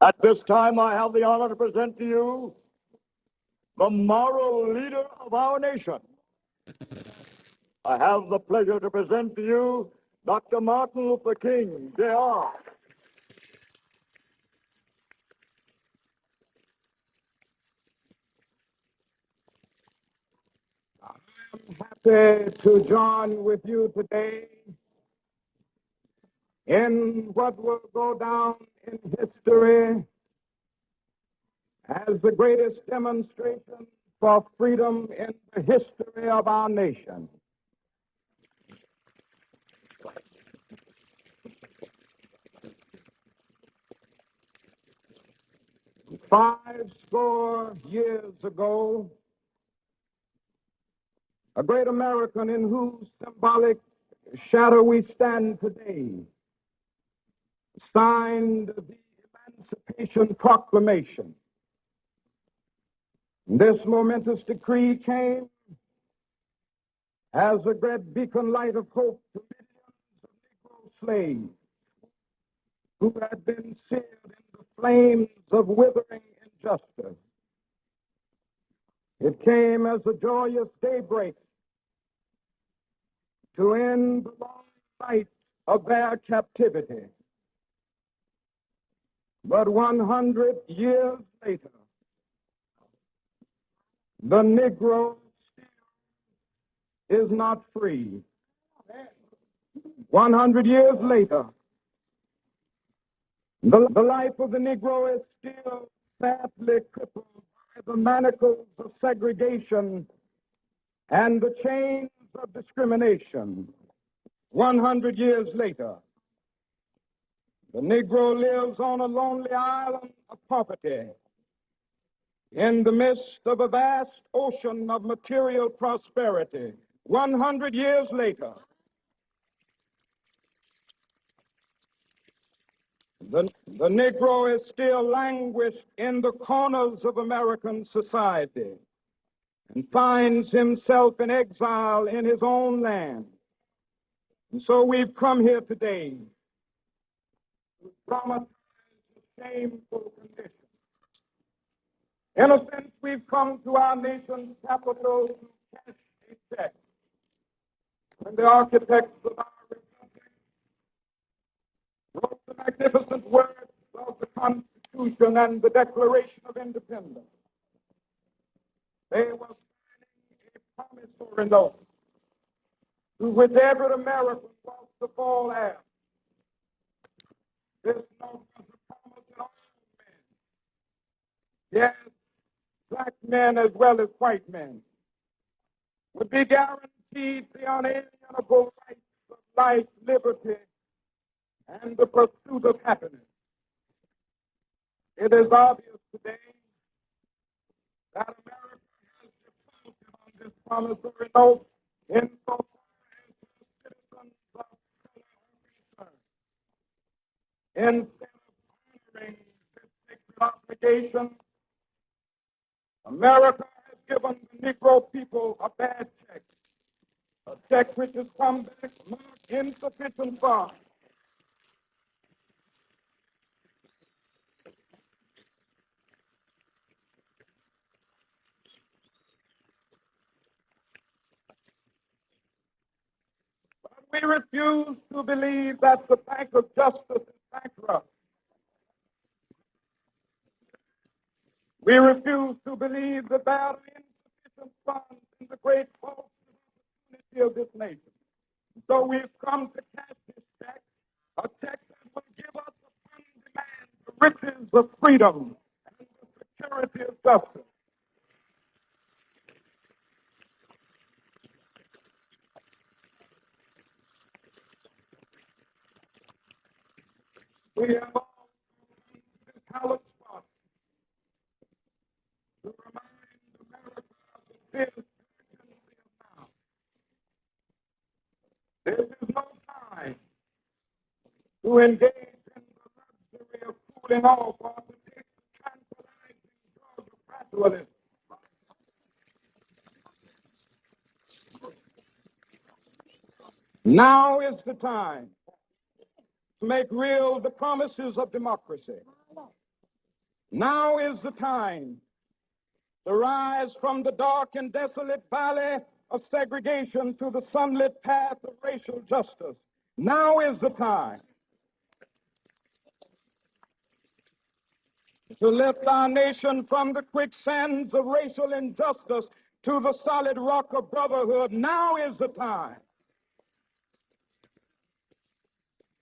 At this time, I have the honor to present to you the moral leader of our nation. I have the pleasure to present to you Dr. Martin Luther King, Jr. Happy to join with you today in what will go down in history as the greatest demonstration for freedom in the history of our nation. Five score years ago, a great American in whose symbolic shadow we stand today signed the Emancipation Proclamation. This momentous decree came as a great beacon light of hope to millions of Negro slaves who had been seared in the flames of withering injustice. It came as a joyous daybreak to end the long night of their captivity. But 100 years later, the Negro still is not free. 100 years later, the life of the Negro is still sadly crippled by the manacles of segregation and the chains of discrimination. 100 years later, the Negro lives on a lonely island of poverty in the midst of a vast ocean of material prosperity. 100 years later, the Negro is still languished in the corners of American society and finds himself in exile in his own land. And so we've come here today to dramatize the shameful condition. In a sense, we've come to our nation's capital to cash a check. When the architects of our republic wrote the magnificent words of the Constitution and the Declaration of Independence, they were signing a promissory note to which every American was to fall heir. This note was a promise that all men, yes, black men as well as white men, would be guaranteed the unalienable rights of life, liberty, and the pursuit of happiness. It is obvious today that America has defaulted on this promissory note insofar as the citizens of color are concerned. Instead of honoring this sacred obligation, America has given the Negro people a bad check, a check which has come back marked insufficient funds. We refuse to believe that the Bank of Justice is bankrupt. We refuse to believe that there are insufficient funds in the great hopes of opportunity of this nation. So we've come to cash this check, a check that will give us upon demand the riches of freedom and the security of justice. We have all this hallowed spot to remind America of the fierce urgency of now. This is no time to engage in the luxury of cooling off or to take the tranquilizing drug of gradualism. Now is the time to make real the promises of democracy. Now is the time to rise from the dark and desolate valley of segregation to the sunlit path of racial justice. Now is the time to lift our nation from the quicksands of racial injustice to the solid rock of brotherhood. Now is the time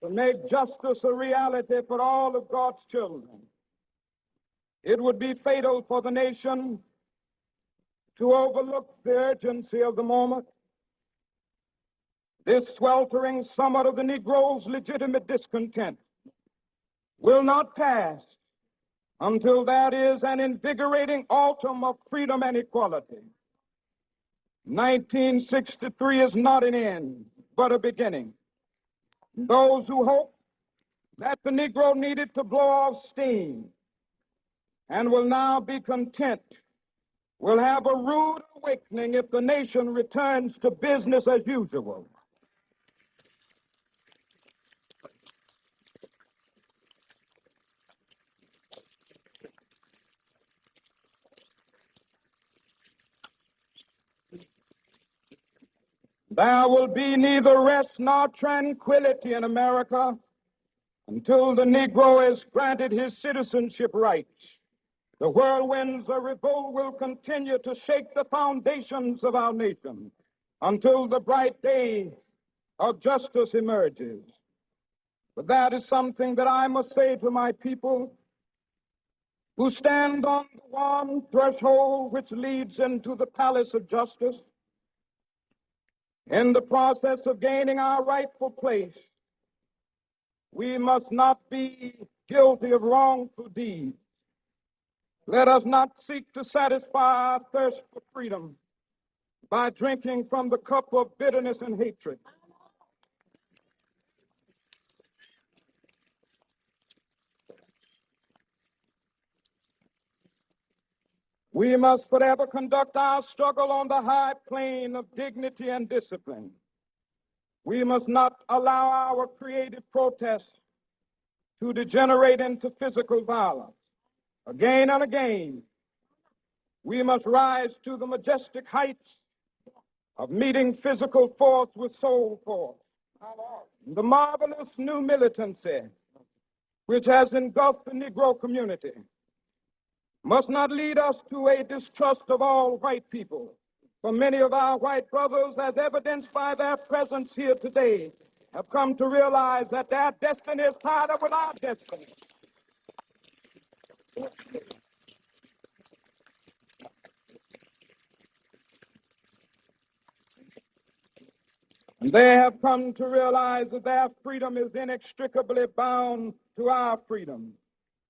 to make justice a reality for all of God's children. It would be fatal for the nation to overlook the urgency of the moment. This sweltering summit of the Negro's legitimate discontent will not pass until there is an invigorating autumn of freedom and equality. 1963 is not an end, but a beginning. Those who hope that the Negro needed to blow off steam and will now be content will have a rude awakening if the nation returns to business as usual. There will be neither rest nor tranquility in America until the Negro is granted his citizenship rights. The whirlwinds of revolt will continue to shake the foundations of our nation until the bright day of justice emerges. But that is something that I must say to my people who stand on the one threshold which leads into the palace of justice. In the process of gaining our rightful place, we must not be guilty of wrongful deeds. Let us not seek to satisfy our thirst for freedom by drinking from the cup of bitterness and hatred. We must forever conduct our struggle on the high plane of dignity and discipline. We must not allow our creative protests to degenerate into physical violence. Again and again, we must rise to the majestic heights of meeting physical force with soul force. The marvelous new militancy which has engulfed the Negro community must not lead us to a distrust of all white people. For many of our white brothers, as evidenced by their presence here today, have come to realize that their destiny is tied up with our destiny. And they have come to realize that their freedom is inextricably bound to our freedom.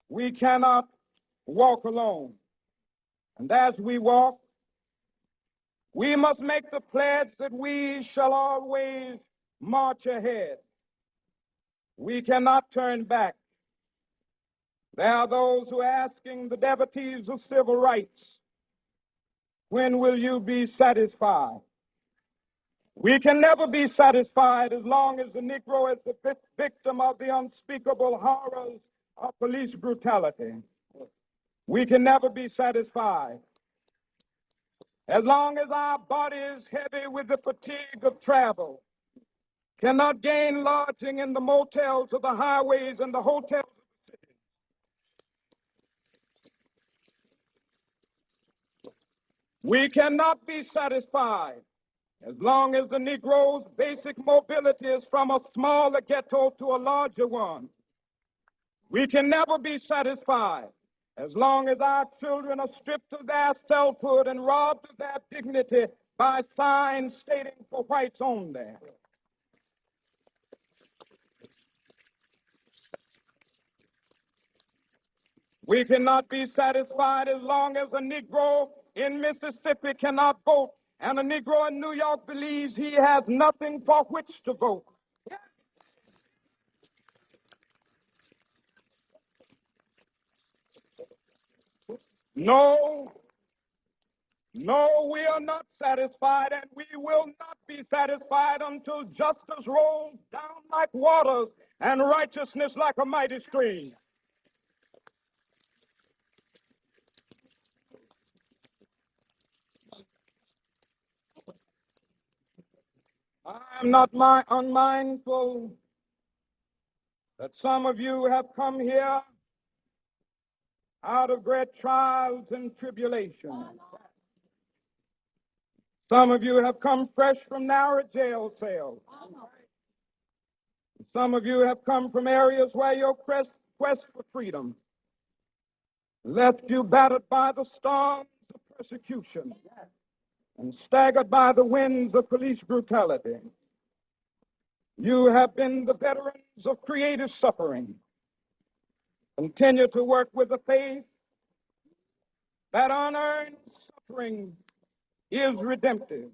We cannot walk alone. And as we walk, we must make the pledge that we shall always march ahead. We cannot turn back. There are those who are asking the devotees of civil rights, when will you be satisfied? We can never be satisfied as long as the Negro is the victim of the unspeakable horrors of police brutality. We can never be satisfied as long as our body is heavy with the fatigue of travel, cannot gain lodging in the motels of the highways and the hotels of the city. We cannot be satisfied as long as the Negro's basic mobility is from a smaller ghetto to a larger one. We can never be satisfied as long as our children are stripped of their selfhood and robbed of their dignity by signs stating for whites only. We cannot be satisfied as long as a Negro in Mississippi cannot vote and a Negro in New York believes he has nothing for which to vote. No, we are not satisfied, and we will not be satisfied until justice rolls down like waters and righteousness like a mighty stream. I'm not unmindful that some of you have come here out of great trials and tribulations. Some of you have come fresh from narrow jail cells. Some of you have come from areas where your quest for freedom left you battered by the storms of persecution and staggered by the winds of police brutality. You have been the veterans of creative suffering. Continue to work with the faith that unearned suffering is redemptive.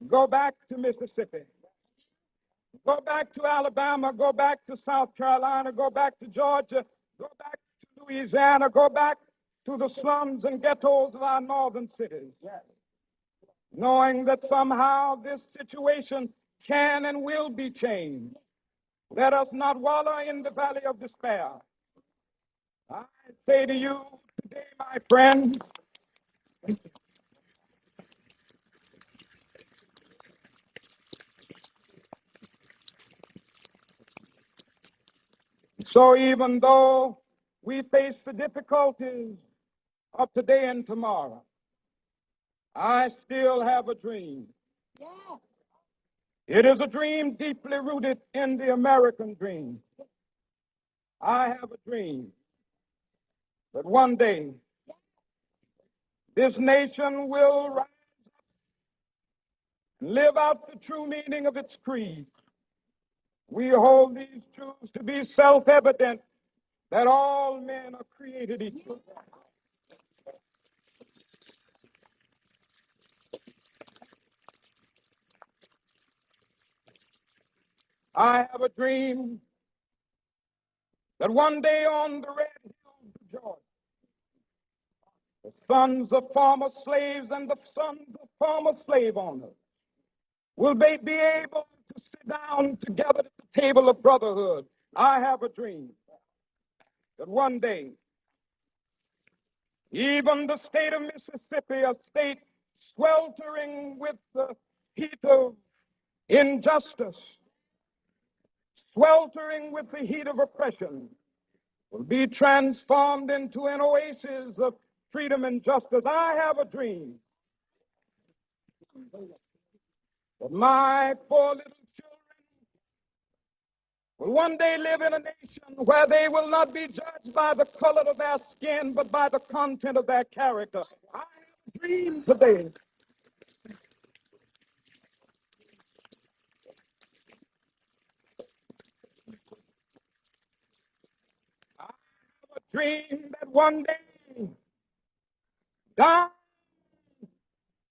Go back to Mississippi. Go back to Alabama. Go back to South Carolina. Go back to Georgia. Go back to Louisiana. Go back to the slums and ghettos of our northern cities. Knowing that somehow this situation can and will be changed. Let us not wallow in the valley of despair. I say to you today, my friend, so even though we face the difficulties of today and tomorrow, I still have a dream. It is a dream deeply rooted in the American dream. I have a dream that one day this nation will rise and live out the true meaning of its creed. We hold these truths to be self-evident that all men are created equal. I have a dream that one day on the red hills of Georgia, the sons of former slaves and the sons of former slave owners will be able to sit down together at the table of brotherhood. I have a dream that one day, even the state of Mississippi, a state sweltering with the heat of injustice, sweltering with the heat of oppression, will be transformed into an oasis of freedom and justice. I have a dream that my four little children will one day live in a nation where they will not be judged by the color of their skin, but by the content of their character. I have a dream today. I have a dream that one day, down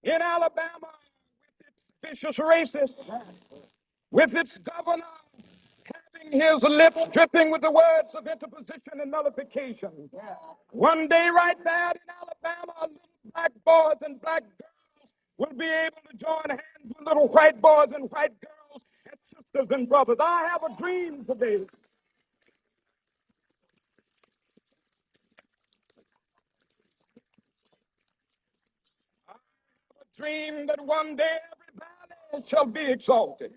in Alabama, with its vicious racists, with its governor having his lips dripping with the words of interposition and nullification. One day right there in Alabama, little black boys and black girls will be able to join hands with little white boys and white girls and sisters and brothers. I have a dream today. I have a dream that one day every valley shall be exalted.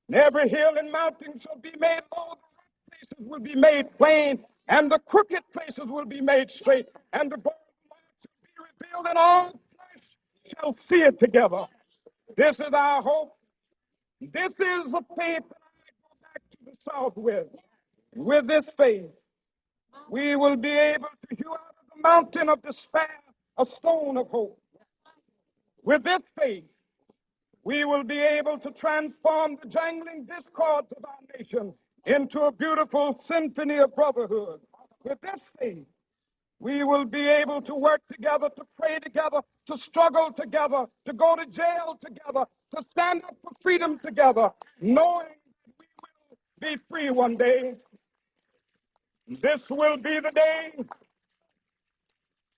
And every hill and mountain shall be made low, the rough places will be made plain, and the crooked places will be made straight, and the glory of the Lord shall be revealed, and all flesh shall see it together. This is our hope. This is the faith that I go back to the South with. With this faith, we will be able to hew out of the mountain of despair a stone of hope. With this faith, we will be able to transform the jangling discords of our nation into a beautiful symphony of brotherhood. With this faith, we will be able to work together, to pray together, to struggle together, to go to jail together, to stand up for freedom together, knowing that we will be free one day. This will be the day.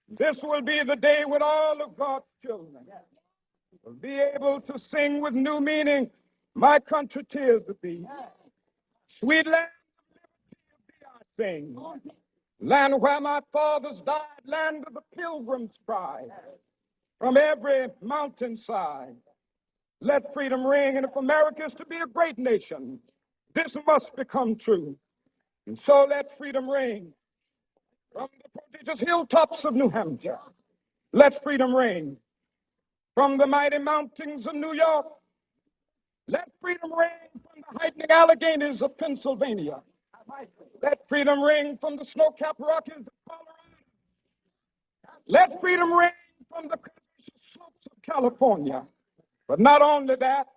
This will be the day when all of God's children will be able to sing with new meaning, my country, tears of thee. Sweet land of liberty of thee I sing. Land where my fathers died, land of the pilgrim's pride. From every mountainside, Let freedom ring. And if America is to be a great nation, this must become true. And so let freedom ring from the prodigious hilltops of New Hampshire. Let freedom ring from the mighty mountains of New York. Let freedom ring from the heightening Alleghenies of Pennsylvania. Let freedom ring from the snow-capped Rockies of Colorado. Let freedom ring from the slopes of California. But not only that,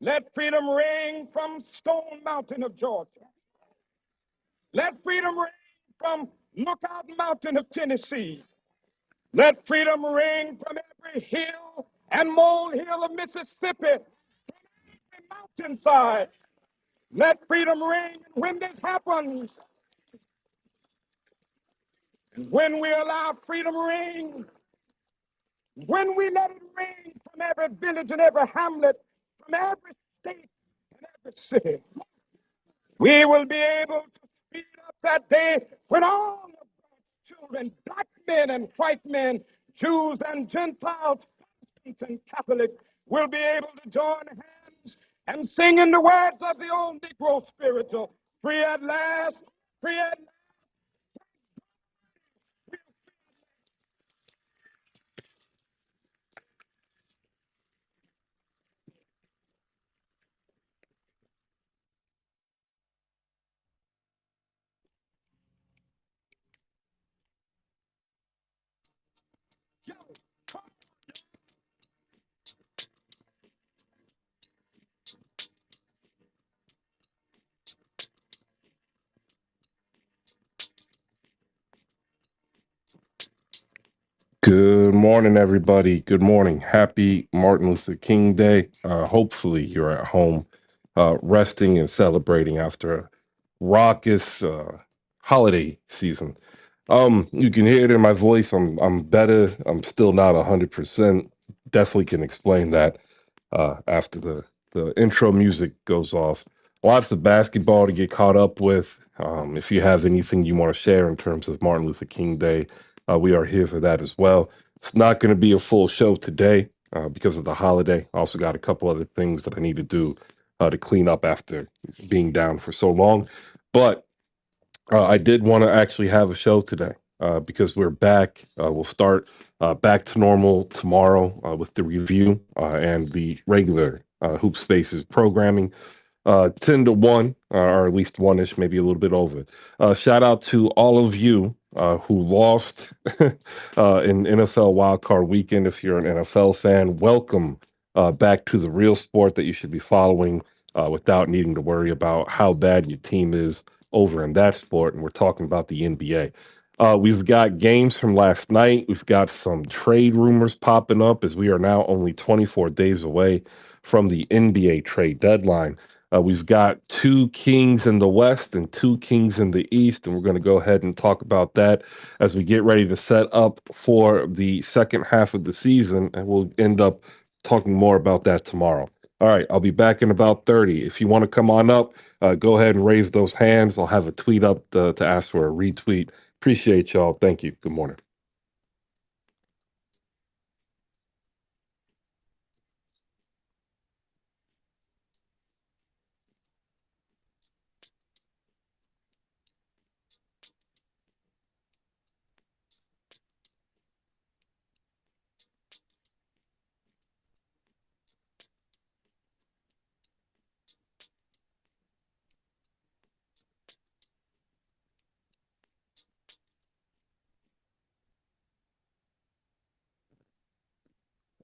let freedom ring from Stone Mountain of Georgia. Let freedom ring from Lookout Mountain of Tennessee. Let freedom ring from every hill and molehill of Mississippi, every mountainside. Let freedom ring. And when this happens, and when we allow freedom ring, when we let it ring from every village and every hamlet, from every state and every city, we will be able to speed up that day when all of God's children, black men and white men, Jews and Gentiles, Protestants and Catholics, will be able to join hands and sing in the words of the old Negro spiritual, free at last, free at last. Good morning, everybody. Good morning. Happy Martin Luther King Day. Hopefully, you're at home resting and celebrating after a raucous holiday season. You can hear it in my voice. I'm better. I'm still not 100%. Definitely can explain that after the intro music goes off. Lots of basketball to get caught up with. If you have anything you want to share in terms of Martin Luther King Day, we are here for that as well. It's not going to be a full show today because of the holiday. I also got a couple other things that I need to do to clean up after being down for so long. But I did want to actually have a show today because we're back. We'll start back to normal tomorrow with the review and the regular Hoop Spaces programming. 10 to 1, or at least one ish, maybe a little bit over. Shout out to all of you who lost in NFL wildcard weekend. If you're an NFL fan, welcome back to the real sport that you should be following without needing to worry about how bad your team is over in that sport. And we're talking about the NBA. We've got games from last night. We've got some trade rumors popping up as we are now only 24 days away from the NBA trade deadline. We've got two kings in the West and two kings in the East, and we're going to go ahead and talk about that as we get ready to set up for the second half of the season, and we'll end up talking more about that tomorrow. All right, I'll be back in about 30. If you want to come on up, go ahead and raise those hands. I'll have a tweet up to ask for a retweet. Appreciate y'all. Thank you. Good morning.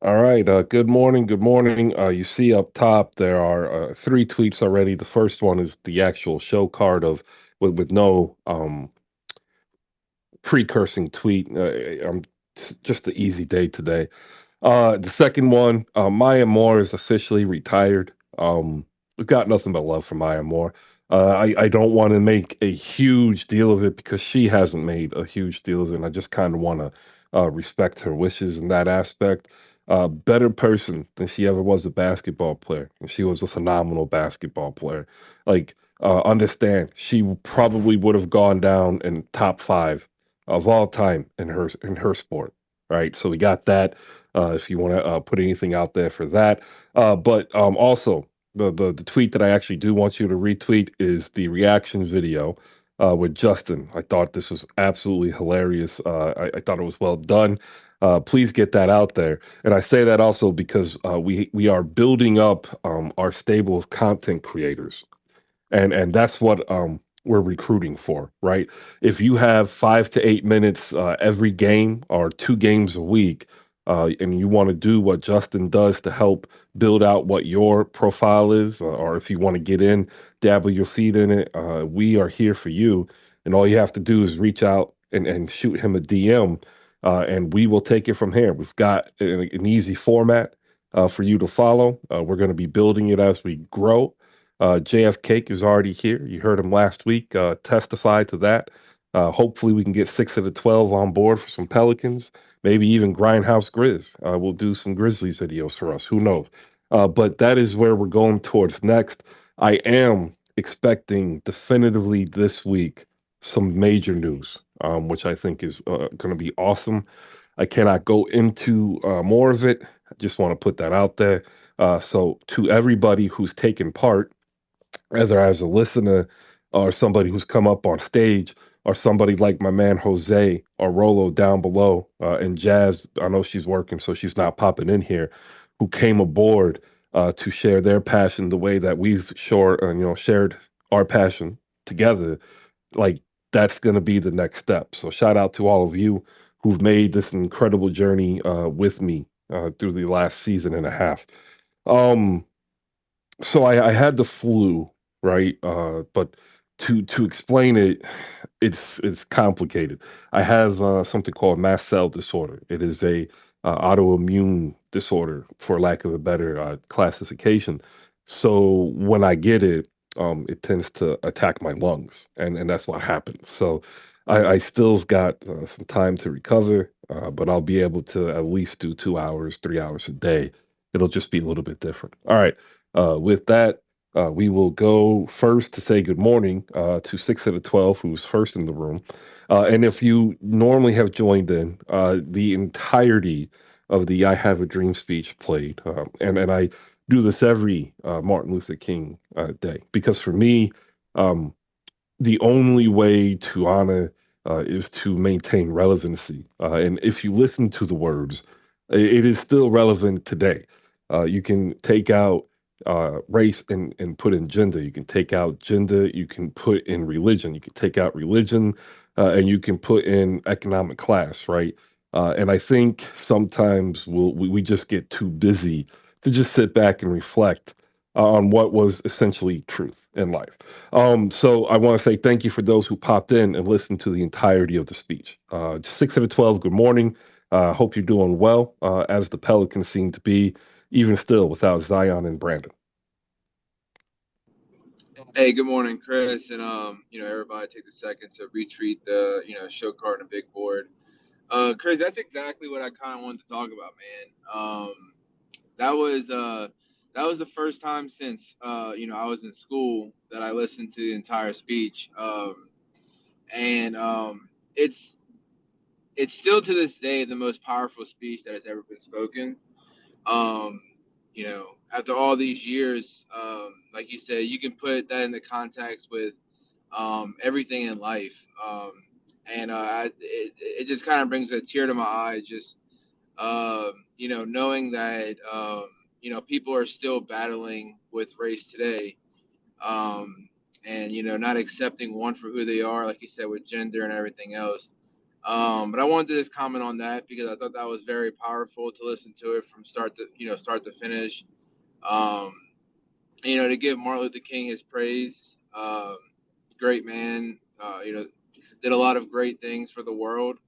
All right. Good morning. Good morning. You see up top there are three tweets already. The first one is the actual show card of with no precursing tweet. Just an easy day today. The second one, Maya Moore is officially retired. We've got nothing but love for Maya Moore. I don't want to make a huge deal of it because she hasn't made a huge deal of it. And I just kind of want to respect her wishes in that aspect. Better person than she ever was a basketball player. And she was a phenomenal basketball player. Like, understand, she probably would have gone down in top five of all time in her sport. Right. So we got that. if you want to put anything out there for that. But also, the tweet that I actually do want you to retweet is the reaction video with Justin. I thought this was absolutely hilarious. I thought it was well done. Please get that out there. And I say that also because we are building up our stable of content creators, and that's what we're recruiting for, right? If you have 5 to 8 minutes every game or 2 games a week, and you want to do what Justin does to help build out what your profile is, or if you want to get in, dabble your feet in it, we are here for you. And all you have to do is reach out and shoot him a DM, and we will take it from here. We've got an easy format for you to follow. We're going to be building it as we grow. JF Cake is already here. You heard him last week testify to that. Hopefully, we can get 6 of the 12 on board for some Pelicans. Maybe even Grindhouse Grizz. We'll do some Grizzlies videos for us. Who knows? But that is where we're going towards next. I am expecting definitively this week some major news, which I think is going to be awesome. I cannot go into more of it. I just want to put that out there. So, to everybody who's taken part, whether as a listener or somebody who's come up on stage or somebody like my man Jose or Rolo down below, and Jazz, I know she's working, so she's not popping in here, who came aboard to share their passion the way that we've shared our passion together. Like, that's going to be the next step. So shout out to all of you who've made this incredible journey with me through the last season and a half. Um, so I had the flu, right? But to explain it, it's complicated. I have something called mast cell disorder. It is a autoimmune disorder, for lack of a better classification. So when I get it, it tends to attack my lungs, and that's what happens. So I still got some time to recover, but I'll be able to at least do 2 hours, 3 hours a day. It'll just be a little bit different. All right. With that, we will go first to say good morning to 6 of the 12, who's first in the room. And if you normally have joined in, the entirety of the I Have a Dream speech played. And I do this every Martin Luther King Day because for me, um, the only way to honor is to maintain relevancy. And if you listen to the words, it is still relevant today. You can take out race and put in gender. You can take out gender. You can put in religion. You can take out religion, and you can put in economic class, right? And I think sometimes we just get too busy to just sit back and reflect on what was essentially truth in life. So I want to say thank you for those who popped in and listened to the entirety of the speech. 6 of the 12, good morning. Hope you're doing well, as the Pelicans seem to be, even still without Zion and Brandon. Hey, good morning, Chris, and everybody take the second to retweet the show card and big board. Chris, that's exactly what I kind of wanted to talk about, man. That was the first time since I was in school that I listened to the entire speech, and it's still to this day the most powerful speech that has ever been spoken. Um, After all these years, like you said, you can put that into context with everything in life. And it just kind of brings a tear to my eye, just, knowing that, people are still battling with race today. And, not accepting one for who they are, like you said, with gender and everything else. But I wanted to just comment on that because I thought that was very powerful to listen to it from start to finish. Um, to give Martin Luther King his praise. Great man. Did a lot of great things for the world,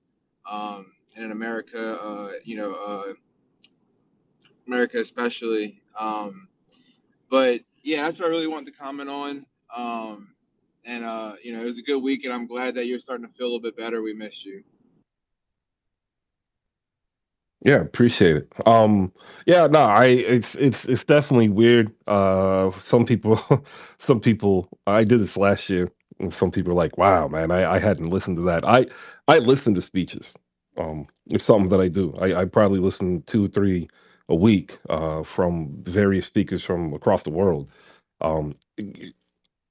and in America. America especially. But yeah, that's what I really wanted to comment on. And it was a good week, and I'm glad that you're starting to feel a little bit better. We missed you. Yeah, appreciate it. Yeah, no, it's definitely weird. Some people, some people, I did this last year, and some people are like, "Wow, man, I hadn't listened to that." I listen to speeches. It's something that I do. I probably listen 2, 3 a week from various speakers from across the world. Um,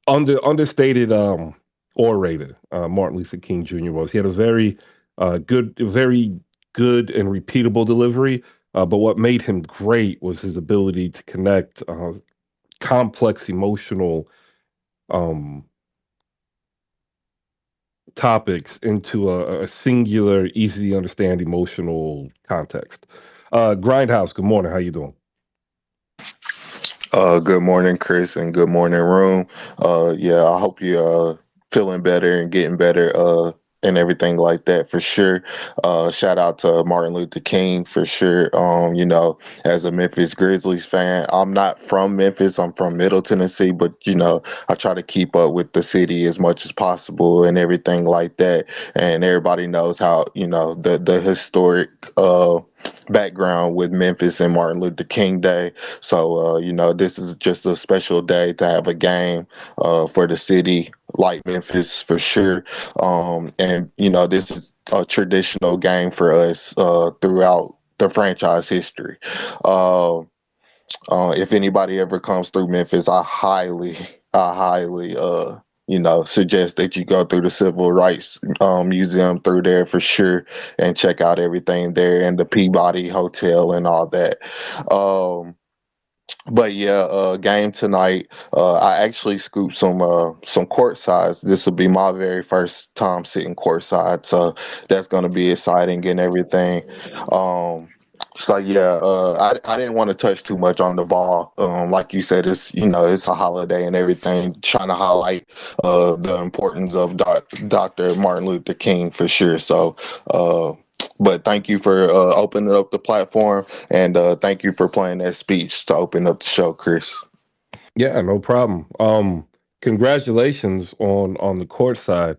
understated orator Martin Luther King Jr. was. He had a very good and repeatable delivery. But what made him great was his ability to connect complex emotional um, topics into a singular, easy to understand emotional context. Grindhouse, good morning. How you doing? Good morning, Chris, and good morning, room. Yeah, I hope you feeling better and getting better and everything like that for sure. Shout out to Martin Luther King for sure. As a Memphis Grizzlies fan, I'm not from Memphis. I'm from Middle Tennessee, but I try to keep up with the city as much as possible and everything like that. And everybody knows how the historic background with Memphis and Martin Luther King Day. So, this is just a special day to have a game for the city like Memphis for sure. And this is a traditional game for us throughout the franchise history. Uh, if anybody ever comes through Memphis, I highly suggest that you go through the Civil Rights Museum through there for sure and check out everything there and the Peabody Hotel and all that. Um, but yeah, game tonight. I actually scooped some court sides. This will be my very first time sitting courtside, so that's gonna be exciting and everything. Um, so yeah, I didn't want to touch too much on the ball. Like you said, it's a holiday and everything. Trying to highlight the importance of Dr. Martin Luther King for sure. So, but thank you for opening up the platform. And thank you for playing that speech to open up the show, Chris. Yeah, no problem. Congratulations on the court side.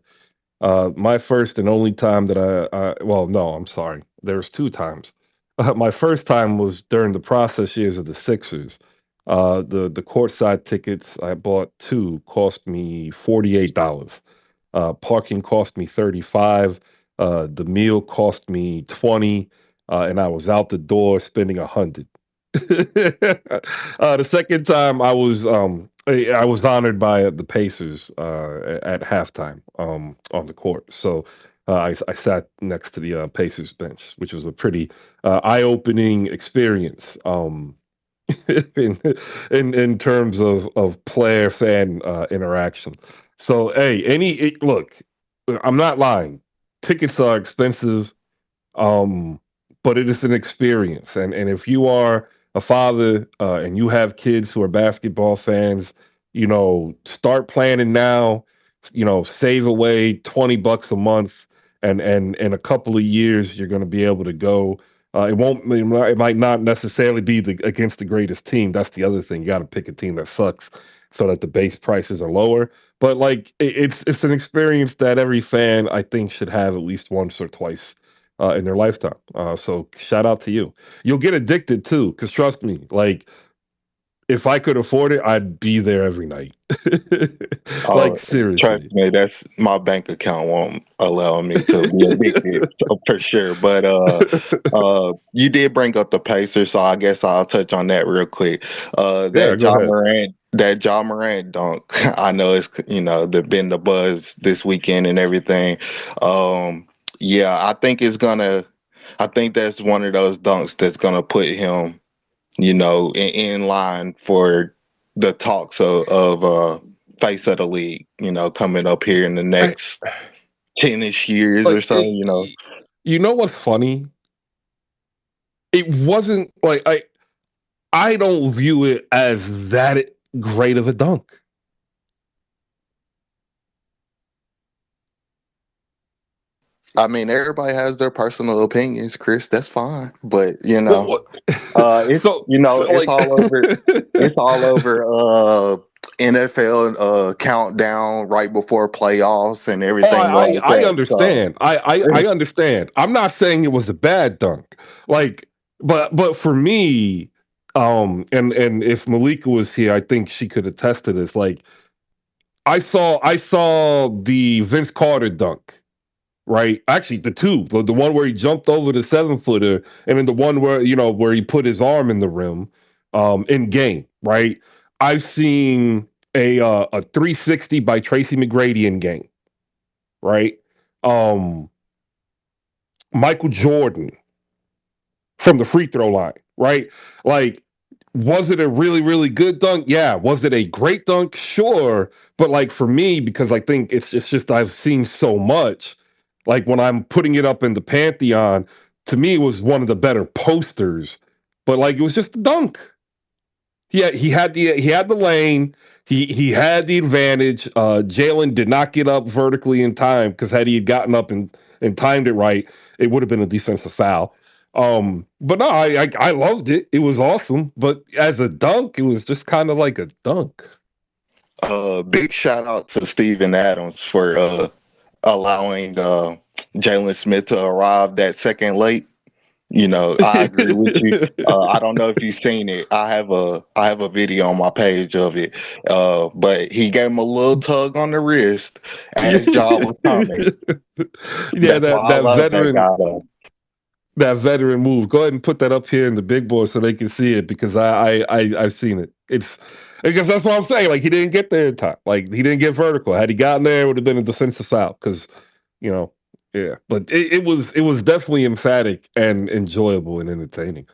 My first and only time that well, no, I'm sorry. There's two times. My first time was during the process years of the Sixers. The courtside tickets I bought two cost me $48. Parking cost me 35. The meal cost me 20, and I was out the door spending 100. The second time I was honored by the Pacers at halftime on the court. So I sat next to the Pacers bench, which was a pretty eye-opening experience. in, in terms of player fan interaction. So hey, look, I'm not lying. Tickets are expensive, um, but it is an experience, and if you are a father and you have kids who are basketball fans, start planning now. Save away $20 a month, and in a couple of years, you're going to be able to go. It might not necessarily be against the greatest team. That's the other thing. You got to pick a team that sucks so that the base prices are lower. But like it's an experience that every fan I think should have at least once or twice in their lifetime. So shout out to you. You'll get addicted too, because trust me, like if I could afford it, I'd be there every night. Like Uh, Trust seriously. me, that's my bank account won't allow me to be addicted so for sure. But you did bring up the Pacers, so I guess I'll touch on that real quick. Yeah, go ahead. That John Morant dunk. I know it's been the buzz this weekend and everything. Um, yeah, I think that's one of those dunks that's gonna put him in line for the talks of face of the league, coming up here in the I, next 10-ish years or like, so. you know what's funny? It wasn't like I don't view it as that great of a dunk. I mean, everybody has their personal opinions, Chris. That's fine. But, Well, it's, it's like all over NFL countdown right before playoffs and Oh, everything like I that. So, understand. I understand. I'm not saying it was a bad dunk. Like, but for me, and if Malika was here, I think she could attest to this. Like, I saw the Vince Carter dunk. right? Actually, the two, the one where he jumped over the 7-footer, and then the one where where he put his arm in the rim, in game, right? I've seen a 360 by Tracy McGrady in game, right? Um, Michael Jordan from the free throw line, right? Like, was it a really, really good dunk? Yeah. Was it a great dunk? Sure. But like for me, because I think it's just I've seen so much, like when I'm putting it up in the Pantheon, to me it was one of the better posters. But like it was just a dunk. He had the lane. He had the advantage. Jalen did not get up vertically in time because had he had gotten up and timed it right, it would have been a defensive foul. But no, I loved it. It was awesome. But as a dunk, it was just kind of like a dunk. Big shout out to Steven Adams for allowing Jalen Smith to arrive that second late. I agree with you. I don't know if you've seen it. I have a video on my page of it. But he gave him a little tug on the wrist as Ja was coming. Yeah, That's why that I that love that veteran guy though. that veteran move. Go ahead and put that up here in the big board so they can see it because I've seen it. It's because that's what I'm saying. Like he didn't get there in time. Like he didn't get vertical. Had he gotten there, it would have been a defensive foul. Because you know, yeah. But it was definitely emphatic and enjoyable and entertaining.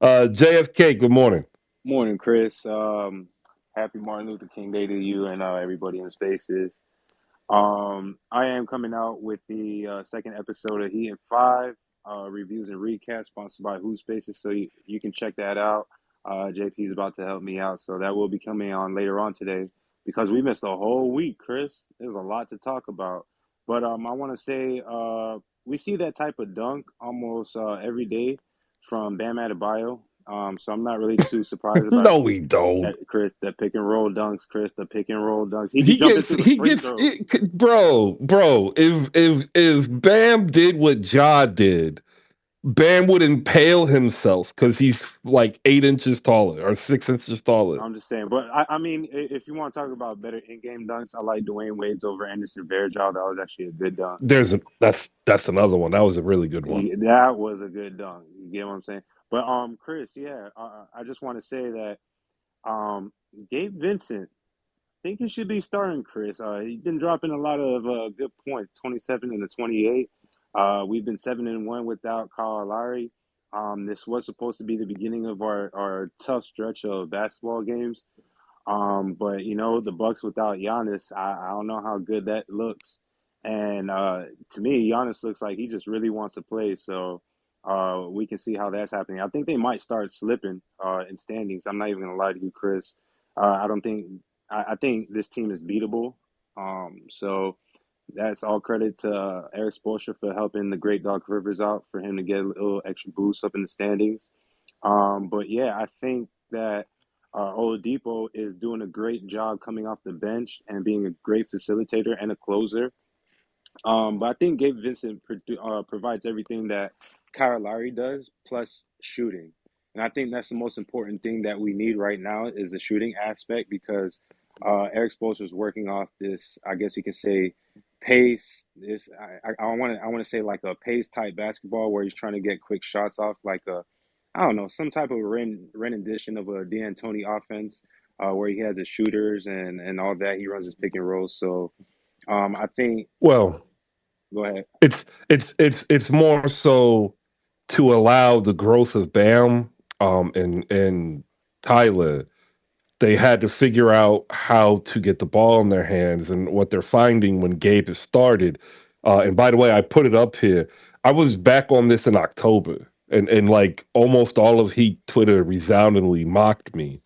JFK, good morning. Morning, Chris. Happy Martin Luther King Day to you and everybody in Spaces. I am coming out with the second episode of Heat and Five reviews and recaps sponsored by HoopSpaces, so you can check that out. JP is about to help me out, so that will be coming on later on today because we missed a whole week, Chris. There's a lot to talk about, but I want to say we see that type of dunk almost every day from Bam Adebayo. So I'm not really too surprised about No, we don't. that, Chris. The pick and roll dunks, Chris. The pick and roll dunks. He be He jumping gets through the he free gets throws. it, bro. If Bam did what Ja did, Bam would impale himself because he's like 8 inches taller or 6 inches taller. I'm just saying, but I mean, if you want to talk about better in-game dunks, I like Dwayne Wade's over Anderson Varejao. That was actually a good dunk. That's another one. That was a really good one. That was a good dunk. You get what I'm saying? But Chris, yeah, I just want to say that Gabe Vincent, I think he should be starting, Chris. He's been dropping a lot of good points, 27 and the 28. We've been 7-1 without Kyle Lowry. This was supposed to be the beginning of our tough stretch of basketball games. But the Bucks without Giannis, I don't know how good that looks. And to me, Giannis looks like he just really wants to play. So we can see how that's happening. I think they might start slipping in standings. I'm not even gonna lie to you, Chris. I don't think I think this team is beatable. So that's all credit to Eric Spoelstra for helping the great Doc Rivers out for him to get a little extra boost up in the standings. But yeah, I think that Oladipo is doing a great job coming off the bench and being a great facilitator and a closer. But I think Gabe Vincent provides everything that Kyle Lowry does, plus shooting. And I think that's the most important thing that we need right now is the shooting aspect because Eric Spoelstra is working off this, I guess you could say, pace. This I want to say like a pace type basketball where he's trying to get quick shots off, like a I don't know some type of rendition of a D'Antoni offense where he has his shooters and all that. He runs his pick and rolls. So I think Well, go ahead. it's more so to allow the growth of Bam and Tyler. They had to figure out how to get the ball in their hands, and what they're finding when Gabe has started. And by the way, I put it up here. I was back on this in October, and like almost all of Heat Twitter resoundingly mocked me.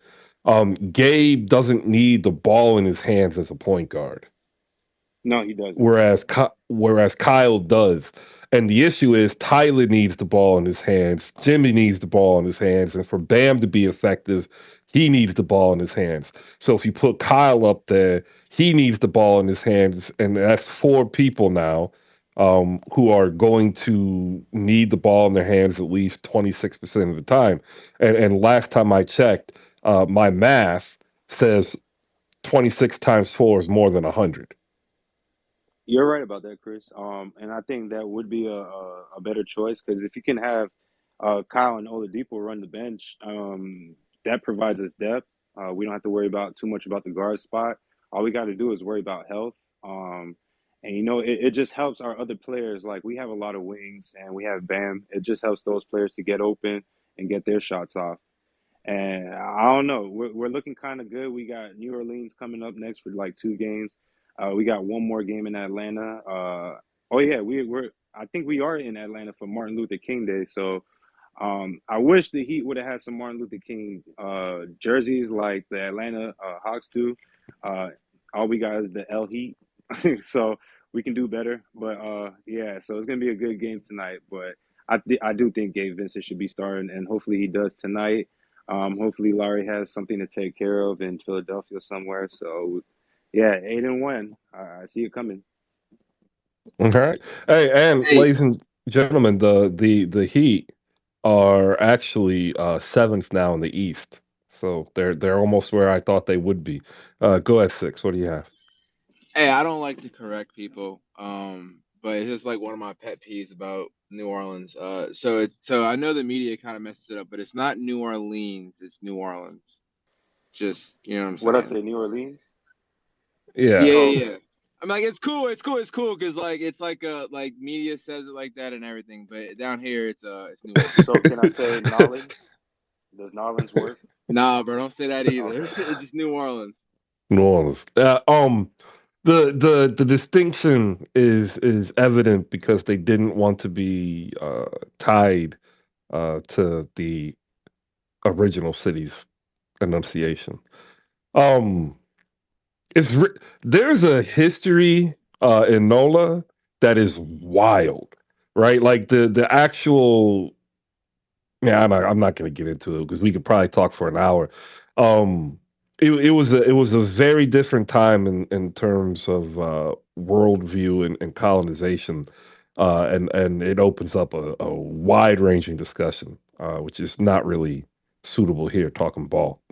Gabe doesn't need the ball in his hands as a point guard, No, he doesn't. whereas Kyle does. And the issue is Tyler needs the ball in his hands, Jimmy needs the ball in his hands, and for Bam to be effective, he needs the ball in his hands. So if you put Kyle up there, he needs the ball in his hands, and that's four people now who are going to need the ball in their hands at least 26% of the time. And last time I checked, my math says 26 times 4 is more than 100. You're right about that, Chris. And I think that would be a better choice because if you can have Kyle and Oladipo run the bench, that provides us depth. We don't have to worry about too much about the guard spot. All we got to do is worry about health. And it just helps our other players. Like we have a lot of wings and we have Bam. It just helps those players to get open and get their shots off. And I don't know. We're looking kind of good. We got New Orleans coming up next for like 2 games. We got one more game in Atlanta. Oh yeah, we're. I think we are in Atlanta for Martin Luther King Day. So I wish the Heat would have had some Martin Luther King jerseys like the Atlanta Hawks do. Uh, all we got is the L Heat, so we can do better. But yeah, so it's gonna be a good game tonight. But I do think Gabe Vincent should be starting, and hopefully he does tonight. Hopefully Larry has something to take care of in Philadelphia somewhere. So yeah, 8-1. I see it coming. Okay. Hey, and Hey, ladies and gentlemen, the Heat are actually seventh now in the East, so they're almost where I thought they would be. Go ahead, Six. What do you have? hey, I don't like to correct people, but it's just like one of my pet peeves about New Orleans. So I know the media kind of messes it up, but it's not New Orleans, it's New Orleans. Just you know what I'm What I saying? say, New Orleans? Yeah. Yeah, Oh, yeah, yeah. I'm like, it's cool, because like it's like media says it like that and everything, but down here it's New Orleans. so can I say Nolans? Does Nolans work? Nah, bro, don't say that either. Okay. It's just New Orleans. New Orleans. The distinction is evident because they didn't want to be tied to the original city's enunciation. Um, there's a history in NOLA that is wild, right? Like the actual. Yeah, I'm not going to get into it because we could probably talk for an hour. It was a very different time in terms of worldview and colonization, and it opens up a wide ranging discussion, which is not really suitable here talking ball.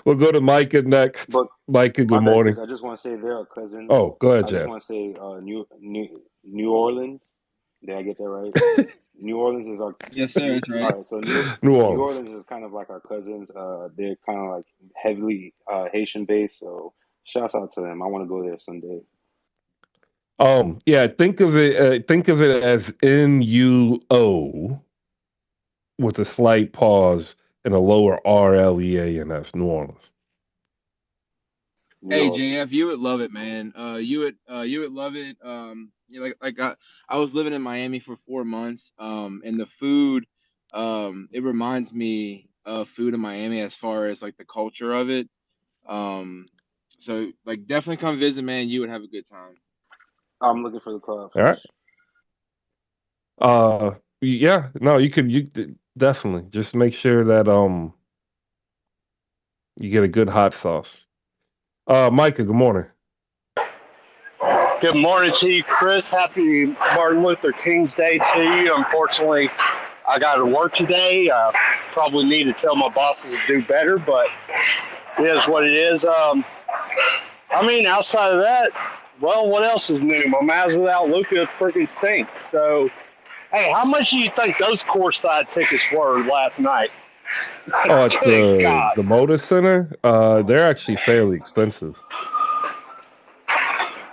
We'll go to Micah next. But Micah, my good bad, morning. Chris. I just want to say they're cousins. Oh, go ahead, I just Jeff. want to say New Orleans. Did I get that right? New Orleans is our Yes, sir. New. That's right. All right, so New New Orleans. Orleans is kind of like our cousins. They're kind of like heavily Haitian based. So shouts out to them. I want to go there someday. Yeah, think of it as NUO with a slight pause and a lower RLEANS, New Orleans. New Hey Orleans. JF, you would love it, man. You would love it. I was living in Miami for 4 months. And the food, it reminds me of food in Miami as far as like the culture of it. Um, so like definitely come visit, man. You would have a good time. I'm looking for the club All right. fish. Yeah, no, definitely just make sure that you get a good hot sauce. Micah, good morning. Good morning to you, Chris. Happy Martin Luther King's Day to you. Unfortunately, I got to work today. Probably need to tell my bosses to do better, but it is what it is. I mean, outside of that, well, what else is new? My Mavs without Luka freaking stinks. So, hey, how much do you think those courtside tickets were last night? Oh, at Good the God. the Moda Center, they're actually fairly expensive.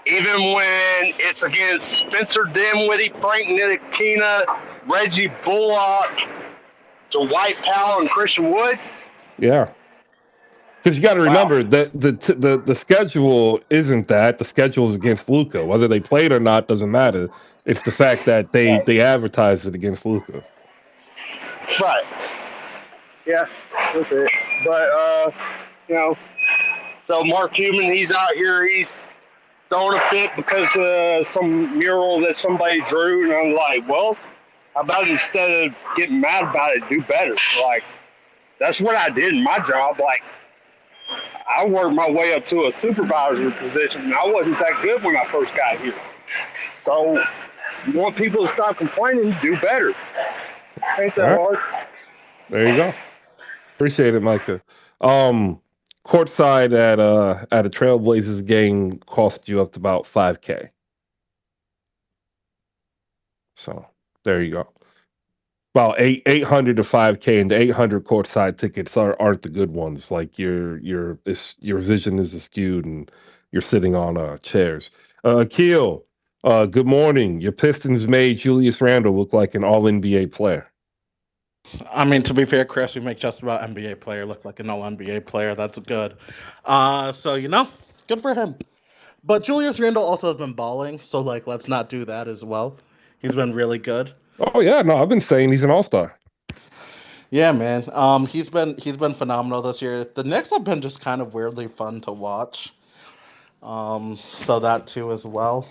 Even when it's against Spencer Dinwiddie, Frank Ntilikina, Reggie Bullock, Dwight Powell, and Christian Wood. Yeah. Because you got to Wow. remember that the schedule isn't that the schedule is against Luca. Whether they played or not doesn't matter. It's the fact that they advertised it against Luca. Right. Yeah, that's it. But you know, so Mark Cuban, he's out here, he's throwing a fit because of some mural that somebody drew, and I'm like, well, how about instead of getting mad about it, do better? Like, that's what I did in my job. Like, I worked my way up to a supervisor position, and I wasn't that good when I first got here. So, you want people to stop complaining, do better. Ain't All that right, hard? there you go. Appreciate it, Micah. Um, Courtside at a Trailblazers game cost you up to about $5K. So there you go. About 800 to 5K, and the 800 courtside tickets aren't the good ones. Like your vision is skewed, and you're sitting on chairs. Akil, good morning. Your Pistons made Julius Randle look like an All NBA player. I mean, to be fair, Chris, we make just about NBA player look like an all NBA player. That's good. So good for him. But Julius Randle also has been balling, so like, let's not do that as well. He's been really good. Oh yeah, no, I've been saying he's an All Star. Yeah, man. He's been phenomenal this year. The Knicks have been just kind of weirdly fun to watch. So that too as well.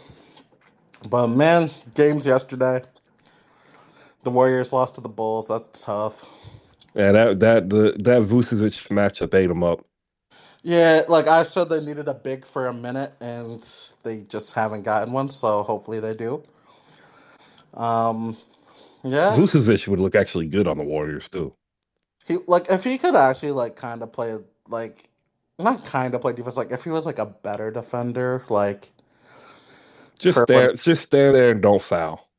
But man, games yesterday. The Warriors lost to the Bulls. That's tough. Yeah, that Vucevic matchup ate him up. Yeah, like I said, they needed a big for a minute, and they just haven't gotten one. So hopefully they do. Um, yeah, Vucevic would look actually good on the Warriors too. he like if he could actually like kind of play like not kind of play defense. Like if he was like a better defender, like Just for like stand there and don't foul.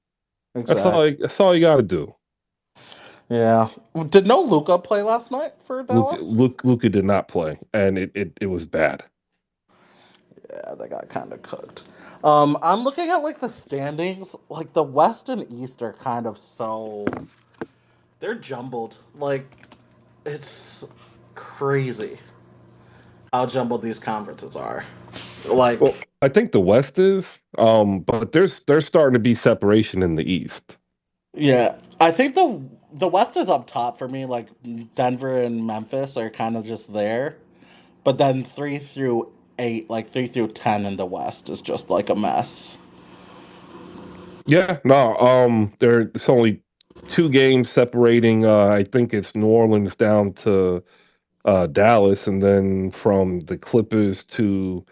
exact. That's all you got to do. Yeah. Did no Luca play last night for Dallas? Luka did not play, and it was bad. Yeah, they got kind of cooked. I'm looking at like the standings. Like the West and East are kind of they're jumbled. Like it's crazy how jumbled these conferences are. Well, Like I think the West is, but there's starting to be separation in the East. yeah, I think the West is up top for me. Like Denver and Memphis are kind of just there, but then 3 through 8, like 3 through 10 in the West is just like a mess. Yeah, no, there's only 2 games separating. I think it's New Orleans down to Dallas, and then from the Clippers to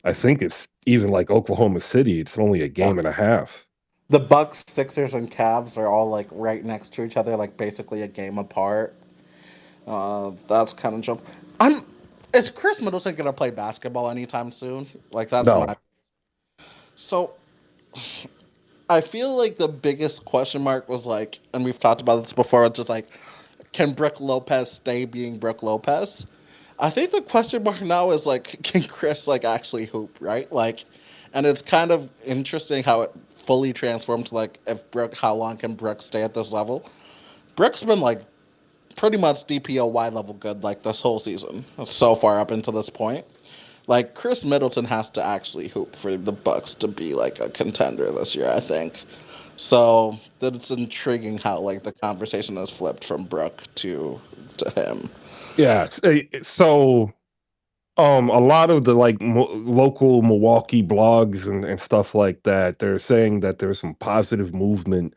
I think it's even like Oklahoma City. It's only a Yeah. game and a half. The Bucks, Sixers, and Cavs are all like right next to each other, like basically a game apart. That's kind of jump. I'm. Is Chris Middleton gonna play basketball anytime soon? Like that's No, my. So I feel like the biggest question mark was like, and we've talked about this before. It's just like, can Brooke Lopez stay being Brooke Lopez? I think the question mark now is like, can Chris like actually hoop, right? Like, and it's kind of interesting how it fully transformed to like if Brooke, how long can Brooke stay at this level? Brooke's been like pretty much DPOY level good like this whole season so far up until this point. Like Chris Middleton has to actually hoop for the Bucks to be like a contender this year, I think. So that it's intriguing how like the conversation has flipped from Brooke to him. yeah. So a lot of the like local Milwaukee blogs and stuff like that, they're saying that there's some positive movement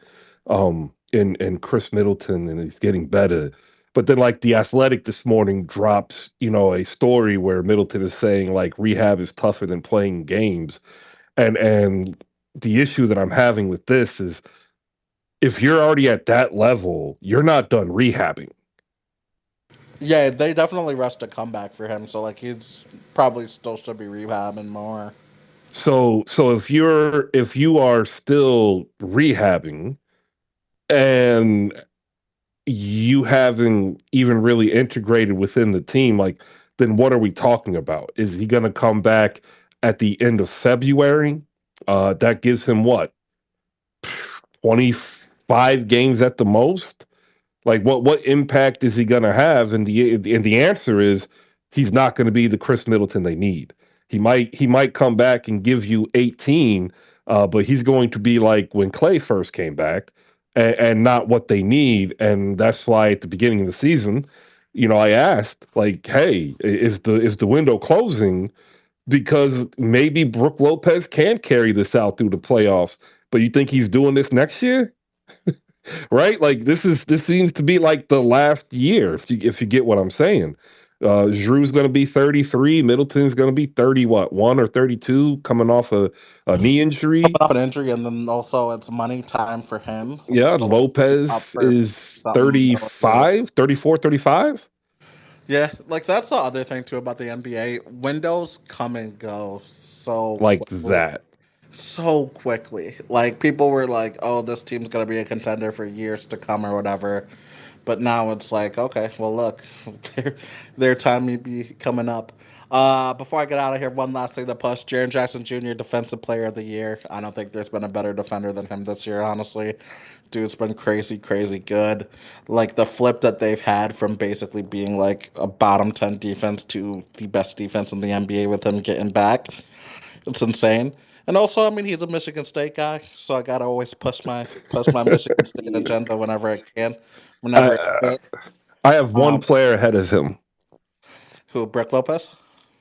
in Chris Middleton, and he's getting better. But then like the Athletic this morning drops, a story where Middleton is saying like rehab is tougher than playing games. And the issue that I'm having with this is if you're already at that level, you're not done rehabbing. Yeah, they definitely rushed a comeback for him, so like he's probably still should be rehabbing more. So if you are still rehabbing and you haven't even really integrated within the team, like then what are we talking about? Is he going to come back at the end of February? That gives him what, 25 games at the most? Like what impact is he going to have? And the answer is he's not going to be the Chris Middleton they need. He might come back and give you 18, but he's going to be like when Clay first came back, and not what they need. And that's why at the beginning of the season, I asked like, "Hey, is the window closing?" Because maybe Brooke Lopez can carry this out through the playoffs. But you think he's doing this next year? Right? Like this seems to be like the last year. If you get what I'm saying, Drew's going to be 33. Middleton's going to be 30. What 1 or 32 coming off a knee injury. Off an injury, and then also it's money time for him. Yeah, So like he's up Lopez for is something million. 35, 34, 35. Yeah, like that's the other thing too about the NBA. Windows come and go so Like quickly. that. so quickly. Like people were like, "Oh, this team's gonna be a contender for years to come or whatever." But now it's like, okay, well, look, their time may be coming up. Before I get out of here, one last thing to push: Jaren Jackson Jr., Defensive Player of the Year. I don't think there's been a better defender than him this year, honestly. Dude's been crazy, crazy good. Like the flip that they've had from basically being like a bottom 10 defense to the best defense in the NBA with him getting back. It's insane. And also, I mean, he's a Michigan State guy, so I gotta always push my Michigan State Yeah. agenda whenever I can, whenever it I, fits. I have one Um, player ahead of him. who Brett Lopez?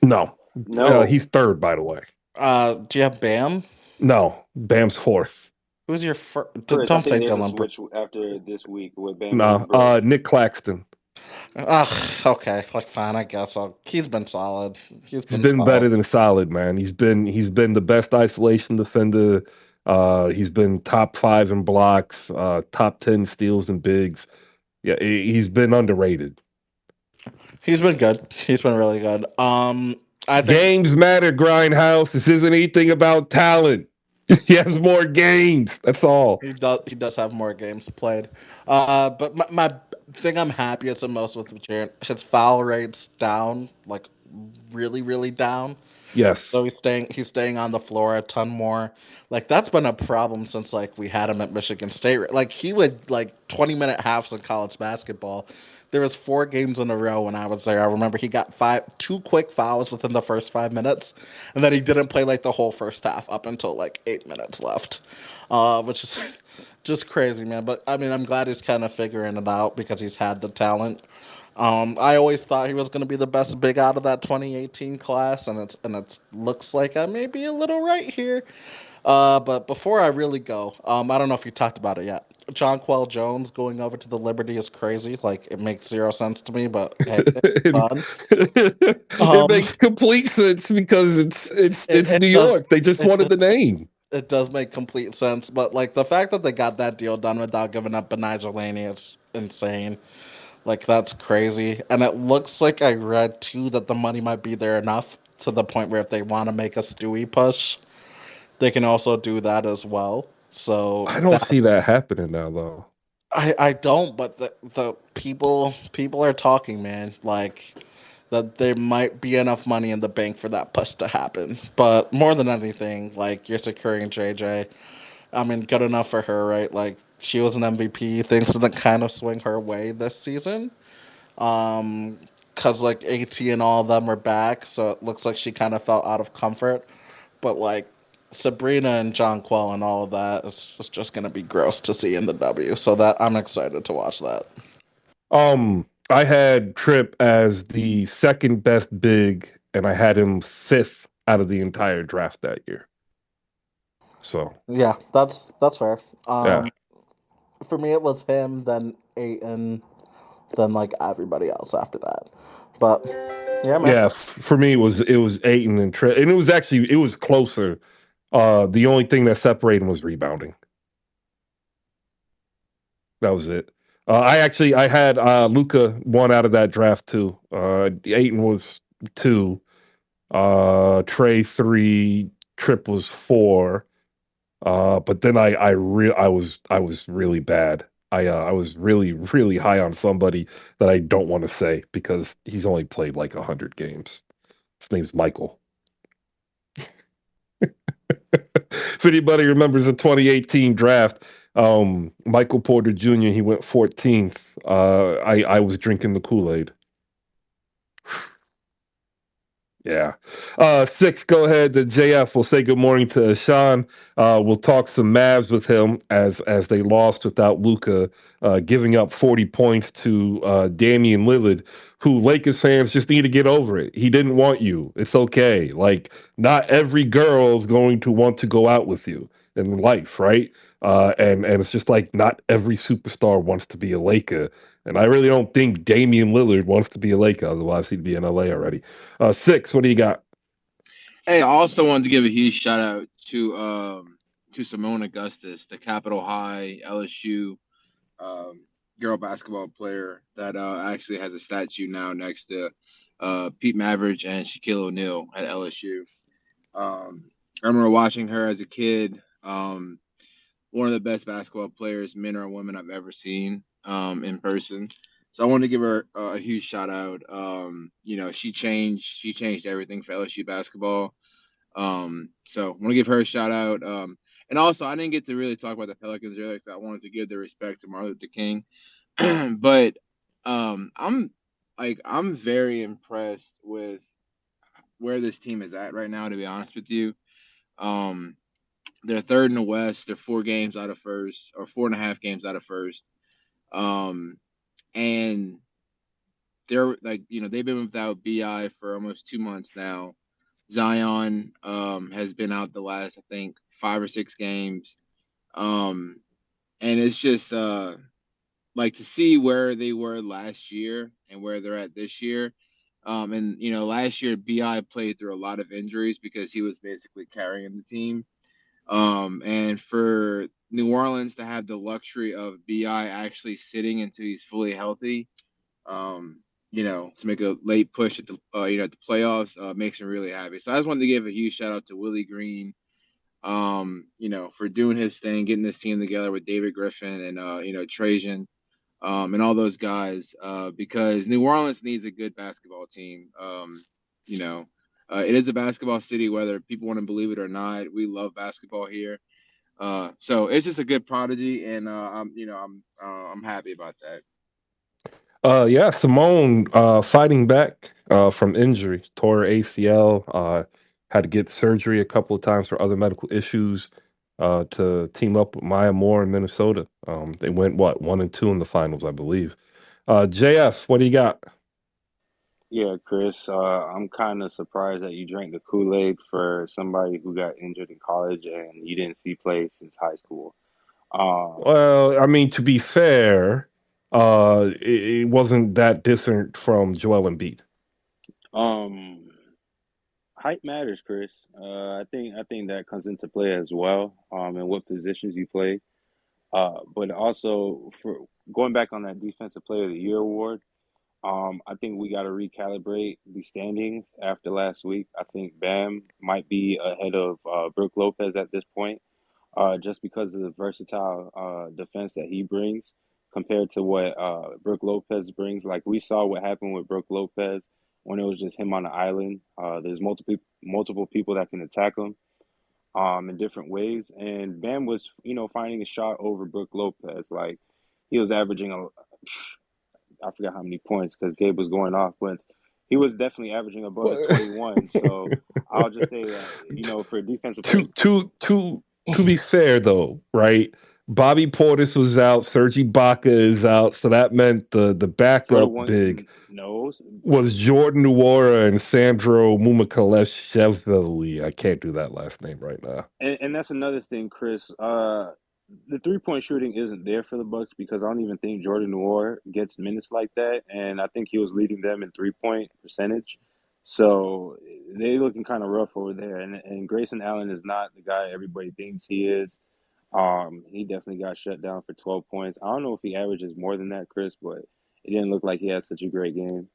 No, No, he's third, by the way. Do you have Bam? No, Bam's fourth. Who's your first? Chris, I Don't think say they have a Dylan Brooks. switch after this week with Bam getting No, broke. Nick Claxton. Ugh, okay, like fine, I guess. He's been solid. He's He's been been solid. better than solid, man. He's been the best isolation defender. He's been top five in blocks, top 10 steals and bigs. Yeah, he's been underrated. He's been good. He's been really good. I think Games matter, Grindhouse. This isn't anything about talent. He has more games. That's all. he does. He does have more games played. But my thing I'm happiest the most with Jaren, his foul rate's down, like really, really down. So Yes. he's staying on the floor a ton more. Like that's been a problem since like we had him at Michigan State. Like he would like 20-minute halves in college basketball. There was 4 games in a row when I was there. I remember he got two quick fouls within the first 5 minutes, and then he didn't play like the whole first half up until like 8 minutes left, which is just crazy, man. But I mean, I'm glad he's kind of figuring it out because he's had the talent. I always thought he was going to be the best big out of that 2018 class, and it looks like I may be a little right here. But before I really go, I don't know if you talked about it yet. Jonquel Jones going over to the Liberty is crazy. Like it makes zero sense to me, but hey, it's fun. It Um, makes complete sense because it's it New does York. They just it wanted the name. it does make complete sense, but like the fact that they got that deal done without giving up Benigel Laney is insane. Like that's crazy. And it looks like I read too that the money might be there enough to the point where if they want to make a Stewie push, they can also do that as well. So I don't that see that happening now, though. I don't, but the people are talking, man. Like that there might be enough money in the bank for that push to happen. But more than anything, like you're securing JJ. I mean, good enough for her, right? Like she was an MVP. Things didn't kind of swing her way this season. Um, cause like AT and all of them are back, so it looks like she kind of felt out of comfort. But like Sabrina and John Quell and all of that is just gonna be gross to see in the W. So that I'm excited to watch that. I had Tripp as the second best big, and I had him fifth out of the entire draft that year. So Yeah, that's fair. yeah, For me it was him, then Aiton, then like everybody else after that. But yeah, man. yeah. For me, it was Aiton and Tripp, and it was closer. The only thing that separated them was rebounding. That was it. I had Luca one out of that draft too. Aiton was two. Trey three. Trip was four. But then I was really bad. I was really high on somebody that I don't want to say because he's only played like 100 games. His name's Michael. If anybody remembers the 2018 draft, Michael Porter Jr. He went 14th. I was drinking the Kool-Aid. Yeah. Six, go ahead to JF. We'll say good morning to Sean. We'll talk some Mavs with him as they lost without Luca, giving up 40 points to Damian Lillard, who Lakers fans just need to get over it. He didn't want you. It's okay. Like, not every girl's going to want to go out with you in life, right? And it's just like not every superstar wants to be a Laker. And I really don't think Damian Lillard wants to be a Laker, otherwise he'd be in LA already. Six, what do you got? Hey, I also wanted to give a huge shout out to Simone Augustus, the Capitol High LSU um, girl basketball player that actually has a statue now next to Pete Maravich and Shaquille O'Neal at LSU. Um, I remember watching her as a kid. One of the best basketball players, men or women, I've ever seen in person. So I wanted to give her a huge shout out. She changed everything for LSU basketball. So I want to give her a shout out. And also, I didn't get to really talk about the Pelicans earlier because I wanted to give the respect to Martin Luther King. But I'm very impressed with where this team is at right now. To be honest with you, um, they're third in the West. They're 4 games out of first, or 4.5 games out of first. Um, and they're like, they've been without Bi for almost 2 months now. Zion has been out the last, I think, 5 or 6 games. Um, and it's just like to see where they were last year and where they're at this year. And last year Bi played through a lot of injuries because he was basically carrying the team. And for New Orleans to have the luxury of Bi actually sitting until he's fully healthy, to make a late push at the at the playoffs, makes me really happy. So I just wanted to give a huge shout out to Willie Green, for doing his thing, getting this team together with David Griffin and Trajan, and all those guys, because New Orleans needs a good basketball team. You know, it is a basketball city, whether people want to believe it or not. We love basketball here. So it's just a good prodigy, and I'm happy about that. Yeah, Simone fighting back from injury, tore her ACL, had to get surgery a couple of times for other medical issues to team up with Maya Moore in Minnesota. They went, what, 1-2 in the finals, I believe. JF, what do you got? Yeah, Chris, I'm kind of surprised that you drank the Kool-Aid for somebody who got injured in college and you didn't see play since high school. Um, Well, I mean, to be fair, it wasn't that different from Joel Embiid. um, Height matters, Chris. I think that comes into play as well, and what positions you play. But also for going back on that Defensive Player of the Year award, I think we got to recalibrate the standings after last week. I think Bam might be ahead of Brook Lopez at this point, just because of the versatile defense that he brings compared to what Brook Lopez brings. Like we saw what happened with Brook Lopez when it was just him on the island. There's multiple people that can attack him in different ways, and Bam was finding a shot over Brook Lopez. Like he was averaging I forgot how many points because Gabe was going off, but he was definitely averaging above his Well, 21. So I'll just say that for a defensive player, to be fair though, right? Bobby Portis was out, Serge Ibaka is out, so that meant the for the backup one big no, was Jordan Nwora and Sandro Mumakaleshvili. I can't do that last name right now. and that's another thing, Chris. The 3-point shooting isn't there for the Bucks because I don't even think Jordan Noir gets minutes like that, and I think he was leading them in 3-point percentage. So they looking kind of rough over there, and Grayson Allen is not the guy everybody thinks he is. He definitely got shut down for 12 points. I don't know if he averages more than that, Chris, but it didn't look like he had such a great game.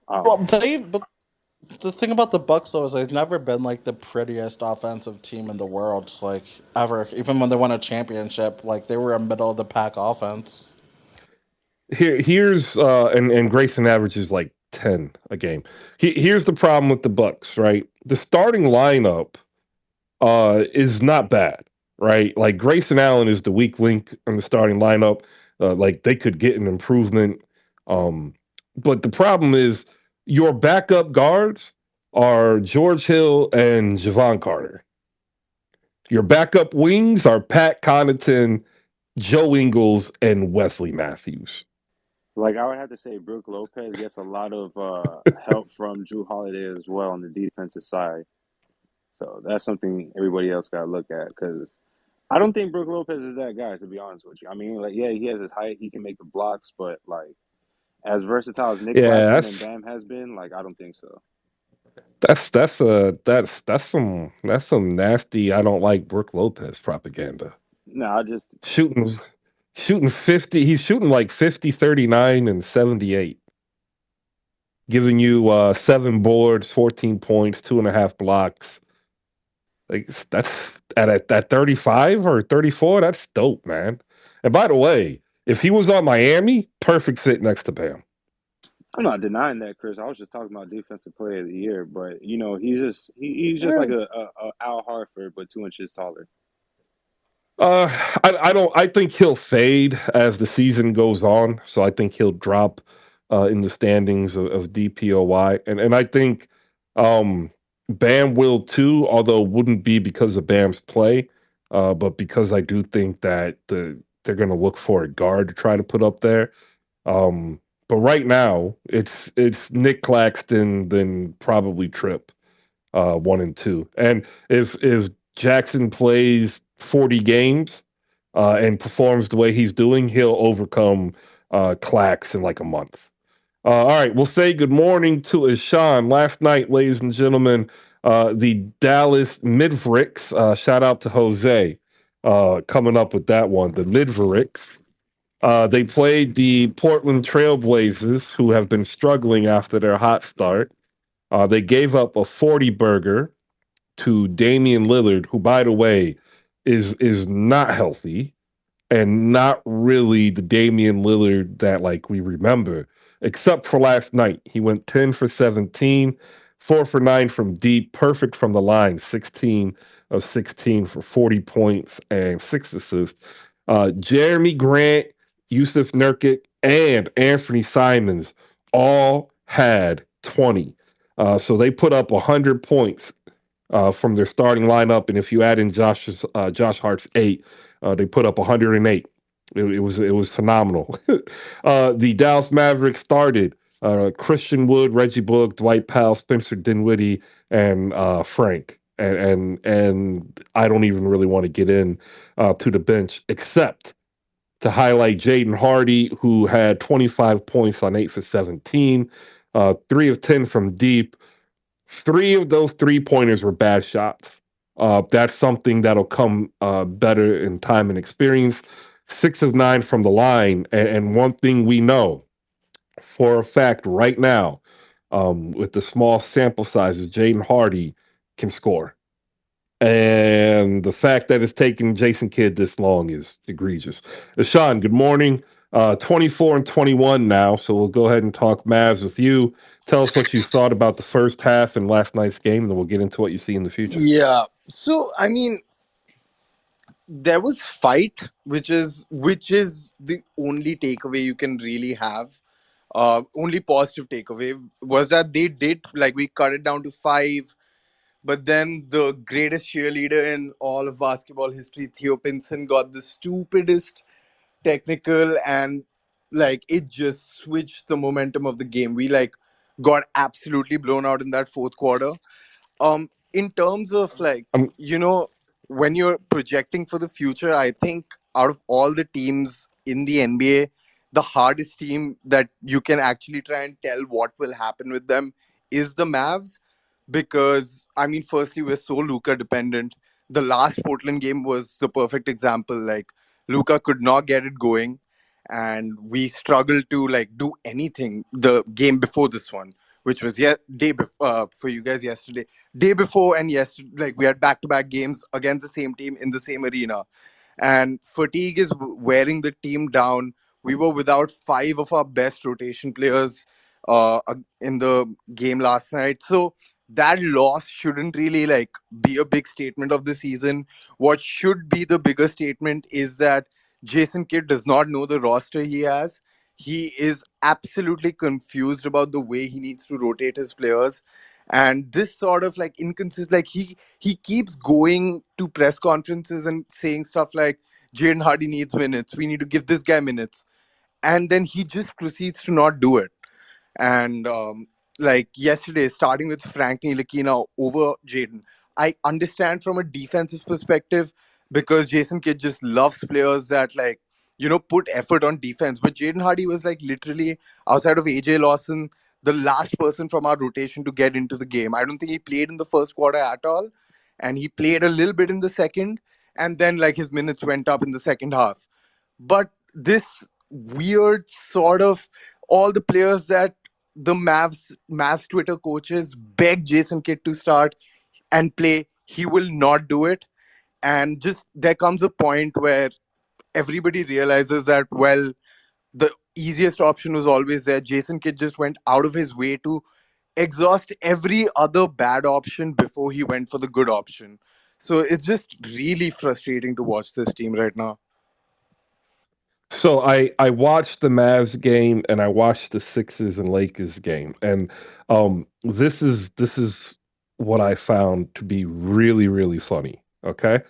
Well, Um, but the thing about the Bucks though is they've never been like the prettiest offensive team in the world, like ever. Even when they won a championship, like they were a middle of the pack offense. Here's and Grayson averages like 10 a game. Here's the problem with the Bucks, right? The starting lineup is not bad, right? Like Grayson Allen is the weak link in the starting lineup. Like they could get an improvement. Um, but the problem is your backup guards are George Hill and Javon Carter. Your backup wings are Pat Connaughton, Joe Ingles, and Wesley Matthews. like I would have to say, Brook Lopez gets a lot of help from Drew Holiday as well on the defensive side. So that's something everybody else got to look at because I don't think Brook Lopez is that guy. To be honest with you, I mean, like, yeah, he has his height, he can make the blocks, but like as versatile as Nick Yeah, Claxton and Bam has been, like I don't think so. that's some nasty I don't like Brooke Lopez propaganda. No, I just Shooting shooting 50, he's shooting like 50, 39, and 78, giving you 7 boards, 14 points, 2.5 blocks. Like that's at 35 or 34. That's dope, man. And by the way, if he was on Miami, perfect fit next to Bam. I'm not denying that, Chris. I was just talking about defensive player of the year, but you know, he's just Eh, like a Al Harford, but 2 inches taller. I don't. I think he'll fade as the season goes on. So I think he'll drop in the standings of DPOY, and I think Bam will too. Although it wouldn't be because of Bam's play, but because I do think that they're going to look for a guard to try to put up there. Um, but right now, it's Nick Claxton, then probably Tripp, 1 and 2. And if Jackson plays 40 games and performs the way he's doing, he'll overcome Clax in like a month. All right, we'll say good morning to Ishan. Last night, ladies and gentlemen, the Dallas Midvricks, shout out to Jose coming up with that one, the Midvricks. They played the Portland Trailblazers, who have been struggling after their hot start. They gave up a 40 burger to Damian Lillard, who, by the way, is not healthy and not really the Damian Lillard that like we remember, except for last night. He went 10 for 17, 4 for 9 from deep, perfect from the line, 16 of 16 for 40 points and 6 assists. Jeremy Grant, Yusuf Nurkic, and Anthony Simons all had 20. So they put up 100 points from their starting lineup, and if you add in Josh Hart's 8, they put up 108. It was phenomenal. The Dallas Mavericks started Christian Wood, Reggie Bullock, Dwight Powell, Spencer Dinwiddie, and Frank. And I don't even really want to get in to the bench except to highlight Jaden Hardy, who had 25 points on 8 for 17, 3 of 10 from deep. 3 of those 3-pointers were bad shots. That's something that'll come better in time and experience. 6 of 9 from the line. And one thing we know for a fact right now, with the small sample sizes, Jaden Hardy can score. And the fact that it's taken Jason Kidd this long is egregious. Sean, good morning. 24 and 21 now, so we'll go ahead and talk Mavs with you. Tell us what you thought about the first half and last night's game, and then we'll get into what you see in the future. Yeah. So I mean, there was fight, which is the only takeaway you can really have. Only positive takeaway was that they did, like, we cut it down to 5, but then the greatest cheerleader in all of basketball history, Theo Pinson, got the stupidest technical, and like it just switched the momentum of the game. We like got absolutely blown out in that fourth quarter. In terms of, like, Um, you know when you're projecting for the future, I think out of all the teams in the NBA, the hardest team that you can actually try and tell what will happen with them is the Mavs. Because I mean, firstly, we're so Luka dependent. The last Portland game was the perfect example. Like, Luka could not get it going, and we struggled to like do anything the game before this one, which was for you guys yesterday, day before, and yesterday, like, we had back-to-back games against the same team in the same arena, and fatigue is wearing the team down. We were without 5 of our best rotation players in the game last night, so that loss shouldn't really like be a big statement of the season. What should be the bigger statement is that Jason Kidd does not know the roster he has. He is absolutely confused about the way he needs to rotate his players. And this sort of like inconsistent, like, he keeps going to press conferences and saying stuff like, Jaden Hardy needs minutes, we need to give this guy minutes, and then he just proceeds to not do it. And like yesterday, starting with Frank Ntilikina over Jaden, I understand from a defensive perspective, because Jason Kidd just loves players that, like, put effort on defense. But Jaden Hardy was like literally, outside of AJ Lawson, the last person from our rotation to get into the game. I don't think he played in the first quarter at all, and he played a little bit in the second, and then like his minutes went up in the second half. But this weird sort of, all the players that the Mavs Twitter coaches begged Jason Kidd to start and play, he will not do it. And just there comes a point where everybody realizes that, well, the easiest option was always there. Jason Kidd just went out of his way to exhaust every other bad option before he went for the good option. So it's just really frustrating to watch this team right now. So I watched the Mavs game and I watched the Sixers and Lakers game, and this is what I found to be really funny. Okay,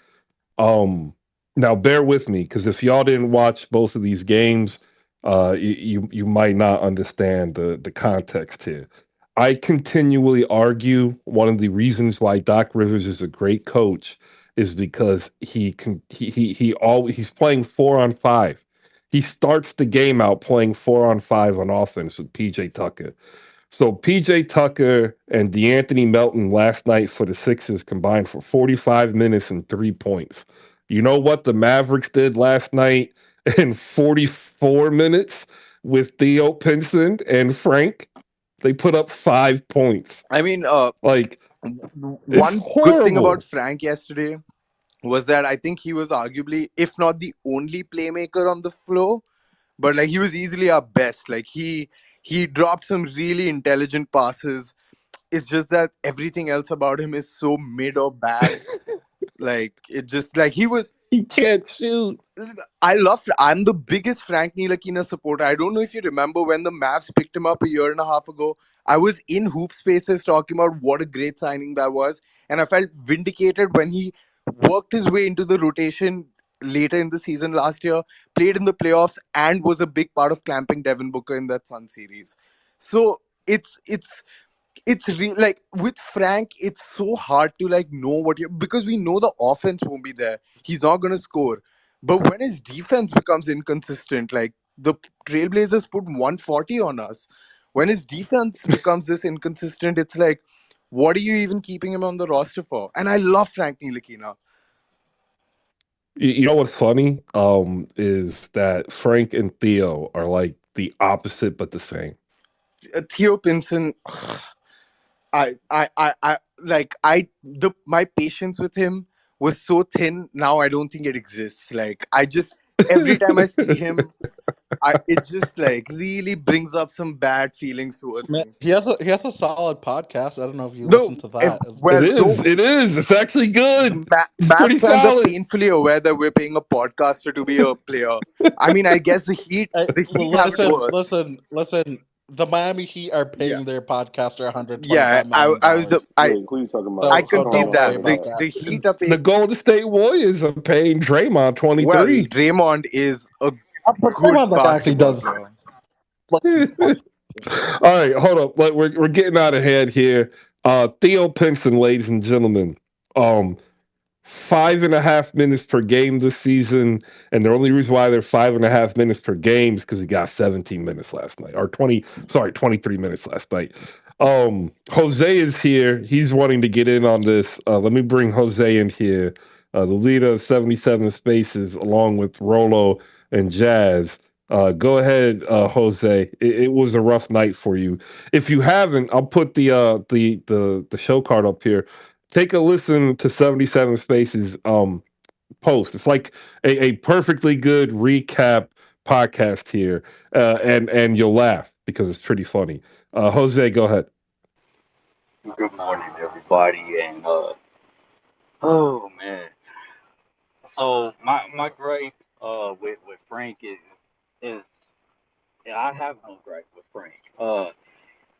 um, now bear with me because if y'all didn't watch both of these games, you might not understand the context here. I continually argue one of the reasons why Doc Rivers is a great coach is because he's playing 4-on-5. He starts the game out playing 4-on-5 on offense with PJ Tucker. So PJ Tucker and DeAnthony Melton last night for the Sixers combined for 45 minutes and 3 points. You know what the Mavericks did last night in 44 minutes with Theo Pinson and Frank? They put up 5 points. I mean, Like, it's one good thing about horrible. Frank yesterday was that I think he was arguably, if not the only playmaker on the floor, but like he was easily our best. Like he dropped some really intelligent passes. It's just that everything else about him is so mid or bad. Like it just like he was. He can't shoot. I'm the biggest Frank Ntilikina supporter. I don't know if you remember when the Mavs picked him up a year and a half ago. I was in HoopSpaces talking about what a great signing that was, and I felt vindicated when he worked his way into the rotation later in the season last year, played in the playoffs, and was a big part of clamping Devin Booker in that Sun series. So like with Frank, it's so hard to like know what you, because we know the offense won't be there. He's not going to score. But when his defense becomes inconsistent, like the Trailblazers put 140 on us. When his defense becomes this inconsistent, it's like, what are you even keeping him on the roster for? And I love Frank Ntilikina. You know what's funny? Is that Frank and Theo are like the opposite but the same. Theo Pinson, my patience with him was so thin. Now I don't think it exists. Like I just every time I see him, it just like really brings up some bad feelings towards Man, me. he has a solid podcast. I don't know if you No, listen to that. It well, is. don't. It is. It's actually good. It's Mavs pretty fans are solid. painfully aware that we're paying a podcaster to be a player. I mean, I guess the Heat Well, have it worse. listen. The Miami Heat are Yeah, paying their podcaster yeah. $125 I million. I was Wait, who are you talking about? I So I don't concede don't know worry that anything about about. that. the Heat are The paying. Golden State Warriors are paying Draymond Well, 23. Draymond is a But good Draymond like actually basketball does player. like All right, hold up. Like, we're getting out of hand here. Theo Pinson, ladies and gentlemen. Um, 5.5 minutes per game this season, and the only reason why they're 5.5 minutes per game is because he got 17 minutes last night, or 23 minutes last night. Jose is here. He's wanting to get in on this. Let me bring Jose in here, the leader of 77 Spaces, along with Rolo and Jazz. Go ahead, Jose. It was a rough night for you. If you haven't, I'll put the show card up here. Take a listen to 77 Spaces post. It's like a perfectly good recap podcast here, and you'll laugh because it's pretty funny. Jose, go ahead. Good morning, everybody, and oh man. So my gripe with Frank is yeah, I have no gripe with Frank.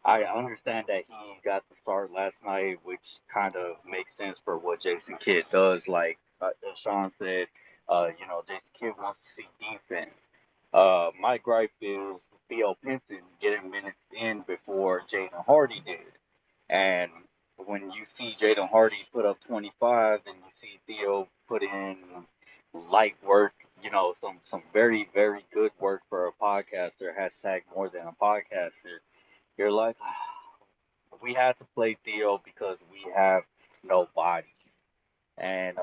I understand that he got the start last night, which kind of makes sense for what Jason Kidd does. Like as Sean said, Jason Kidd wants to see defense. My gripe is Theo Pinson getting minutes in before Jaden Hardy did. And when you see Jaden Hardy put up 25 and you see Theo put in light work, some very, very good work for a podcaster, hashtag more than a podcaster, you're like, we had to play Theo because we have no body. And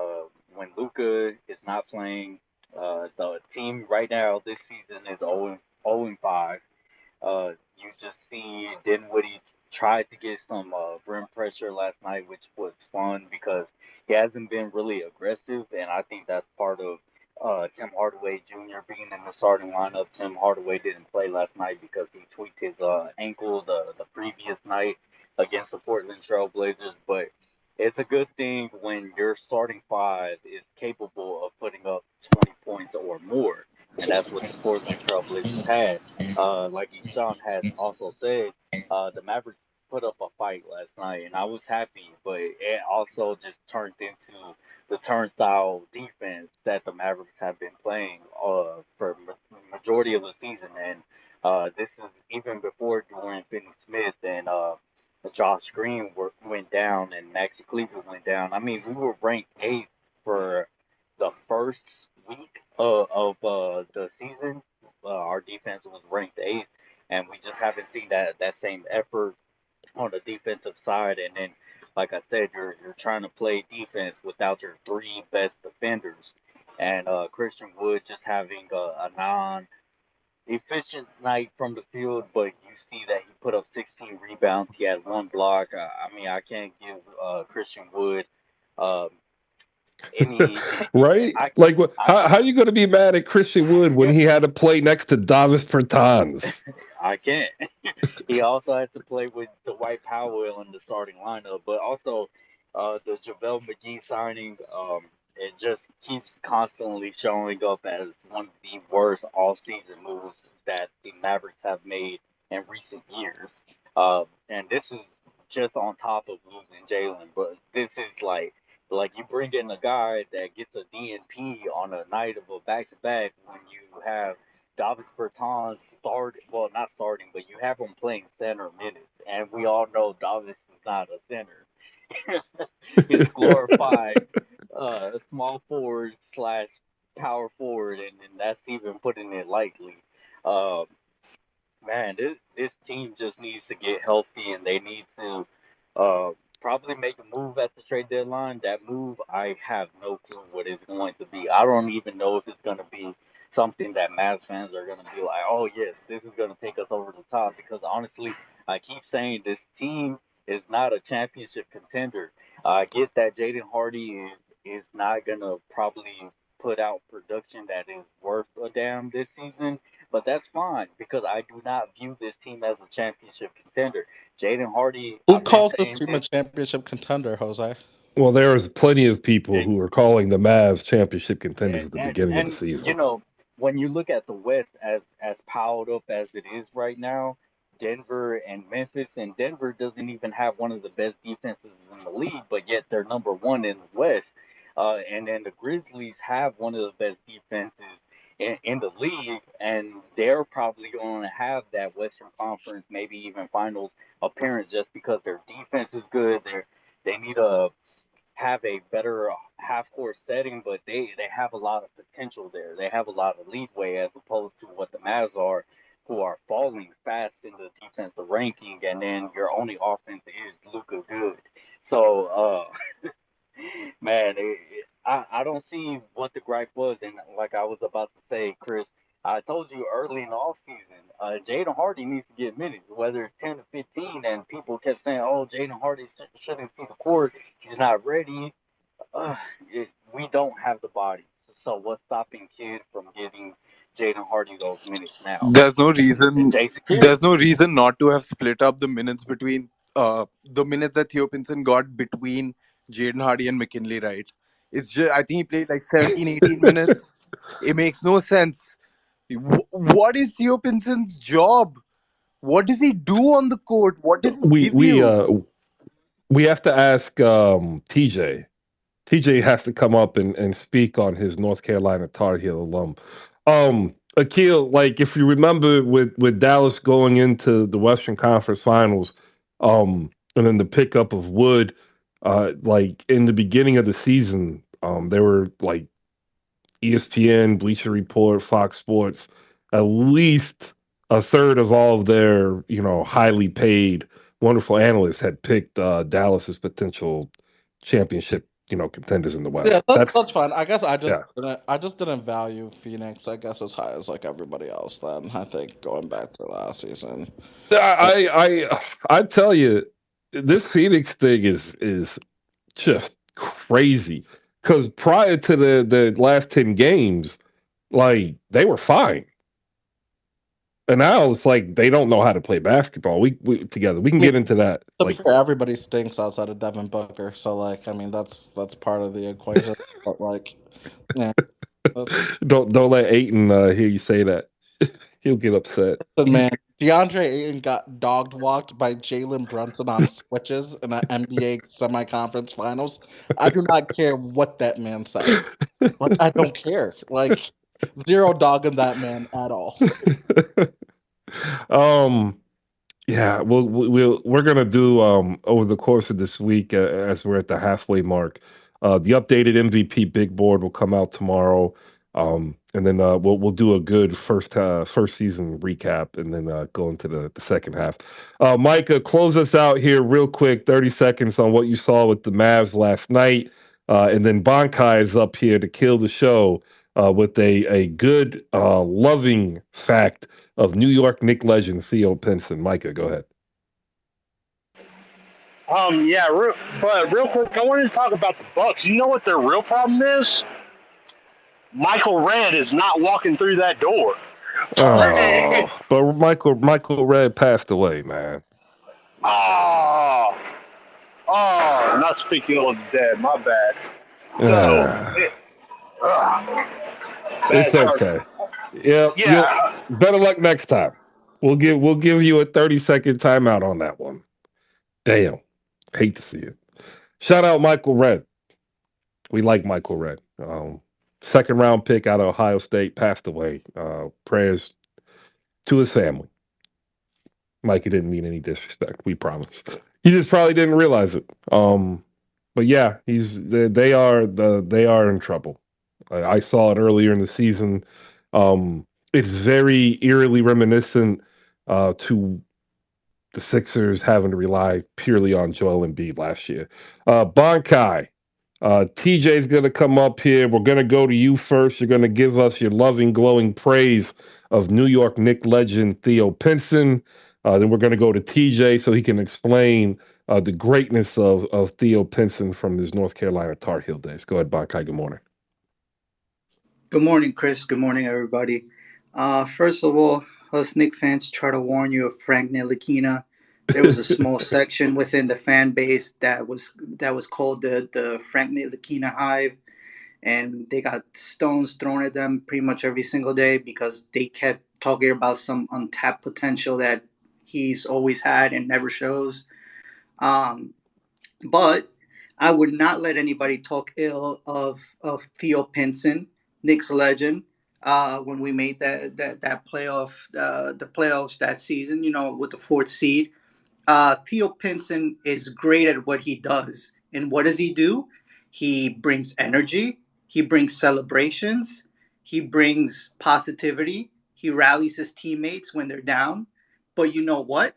when Luca is not playing, the team right now this season is 0 and 5. You just see Dinwiddie tried to get some rim pressure last night, which was fun because he hasn't been really aggressive, and I think that's part of Tim Hardaway Jr. being in the starting lineup. Tim Hardaway didn't play last night because he tweaked his ankle the previous night against the Portland Trailblazers, but it's a good thing when your starting five is capable of putting up 20 points or more, and that's what the Portland Trailblazers had. Like Sean had also said, the Mavericks put up a fight last night, and I was happy, but it also just turned into the turnstile defense that the Mavericks have been playing for majority of the season, and this is even before Dorian Finney-Smith and Josh Green went down and Maxi Kleber went down. I mean, we were ranked eighth for the first week of the season. Our defense was ranked eighth, and we just haven't seen that same effort on the defensive side. And then, like I said, you're trying to play defense without your three best defenders, and Christian Wood just having a non efficient night from the field, but you see that he put up 16 rebounds. He had one block. I mean, I can't give Christian Wood um, any. Right? I Like, I how you going to be mad at Christian Wood when he had to play next to Davis Bertans? I can't. He also had to play with Dwight Powell in the starting lineup, but also the JaVale McGee signing. It just keeps constantly showing up as one of the worst all-season moves that the Mavericks have made in recent years. And this is just on top of losing Jalen, but this is like you bring in a guy that gets a DNP on a night of a back-to-back when you have Davis Bertans start well, not starting, but you have him playing center minutes, and we all know Davis is not a center. He's a glorified small forward slash power forward, and that's even putting it lightly. Uh, Man, this team just needs to get healthy, and they need to uh, probably make a move at the trade deadline. That move, I have no clue what it's going to be. I don't even know if it's going to be something that Mavs fans are going to be like, "Oh yes, this is going to take us over the top." Because honestly, I keep saying this team is not a championship contender. I get that Jaden Hardy is not going to probably put out production that is worth a damn this season, but that's fine because I do not view this team as a championship contender. Jaden Hardy, Who I've been calls this saying team a this, championship contender, Jose? Well, there's plenty of people and who are calling the Mavs championship contenders and at the and, beginning of the and you season. know when you look at the West as piled up as it is right now, Denver and Memphis, and Denver doesn't even have one of the best defenses in the league, but yet they're number one in the West. And then the Grizzlies have one of the best defenses in the league, and they're probably going to have that Western Conference, maybe even Finals appearance, just because their defense is good. They need a have a better half court setting, but they have a lot of potential there. They have a lot of leadway as opposed to what the Mavs are, who are falling fast in the defensive ranking, and then your only offense is Luka Good. So, man, I don't see what the gripe was, and like I was about to say, Chris. I told you early in the offseason, Jaden Hardy needs to get minutes, whether it's 10 to 15, and people kept saying, oh, Jaden Hardy shouldn't see the court. He's not ready. uh, we don't have the body. So what's stopping Kidd from getting Jaden Hardy those minutes now? There's no reason. Jason Kidd. There's no reason not to have split up the minutes between the minutes that Theo Pinson got between Jaden Hardy and McKinley. Right? It's just I think he played like 17, 18 minutes. It makes no sense. What is Theo Pinson's job? What does he do on the court? What does he We give we you? uh we have to ask TJ. TJ has to come up and speak on his North Carolina Tar Heel alum. Akil, like if you remember with Dallas going into the Western Conference Finals, and then the pickup of Wood, like in the beginning of the season, they were like ESPN, Bleacher Report, Fox Sports, at least a third of all of their, highly paid, wonderful analysts had picked Dallas as potential championship contenders in the Yeah, West. that's fine. I guess Yeah. I just didn't value Phoenix, I guess, as high as like everybody else. Then I think going back to last season. I tell you, this Phoenix thing is just crazy. Because prior to the last 10 games, like they were fine. And now it's like they don't know how to play basketball. We together. We can I mean, get into that. to be Like, fair, everybody stinks outside of Devin Booker. So like, I mean, that's part of the equation. But like, yeah, don't let Aiton hear you say that. He'll get upset. listen, man, DeAndre Ayton got dogged walked by Jalen Brunson on switches in an NBA semi-conference finals. I do not care what that man says. Like, I don't care. Like, zero dogging that man at all. um, yeah, we're gonna do over the course of this week as we're at the halfway mark. The updated MVP big board will come out tomorrow, and then we'll do a good first season recap, and then go into the second half. Micah, close us out here real quick, 30 seconds on what you saw with the Mavs last night, and then Bankai is up here to kill the show with a good loving fact of New York Knick legend Theo Pinson. Micah, go ahead. Yeah, but real quick, I wanted to talk about the Bucks. You know what their real problem is? Michael Redd is not walking through that door. Oh, but Michael Redd passed away, man. Oh, not speaking on the dead. My bad. So, Uh, bad it's start. okay. Yeah, you'll Yeah, better luck next time. We'll give you a 30-second timeout on that one. Damn, hate to see it. Shout out Michael Redd. We like Michael Redd. Second round pick out of Ohio State, passed away. Prayers to his family. Mikey didn't mean any disrespect. We promise. He just probably didn't realize it. But yeah, they are in trouble. I saw it earlier in the season. It's very eerily reminiscent to the Sixers having to rely purely on Joel Embiid last year. Bonkai, TJ's going to come up here. We're going to go to you first. You're going to give us your loving, glowing praise of New York Knick legend Theo Pinson. Then we're going to go to TJ so he can explain the greatness of Theo Pinson from his North Carolina Tar Heel days. Go ahead, Bonkai. Good morning. Good morning, Chris. Good morning, everybody. First of all, us Knicks fans try to warn you of Frank Ntilikina. There was a small section within the fan base that was called the Frank Ntilikina Hive, and they got stones thrown at them pretty much every single day because they kept talking about some untapped potential that he's always had and never shows. Um, but I would not let anybody talk ill of Theo Pinson, Knicks legend. When we made that playoff, the playoffs that season, with the fourth seed, Theo Pinson is great at what he does. And what does he do? He brings energy. He brings celebrations. He brings positivity. He rallies his teammates when they're down. But you know what?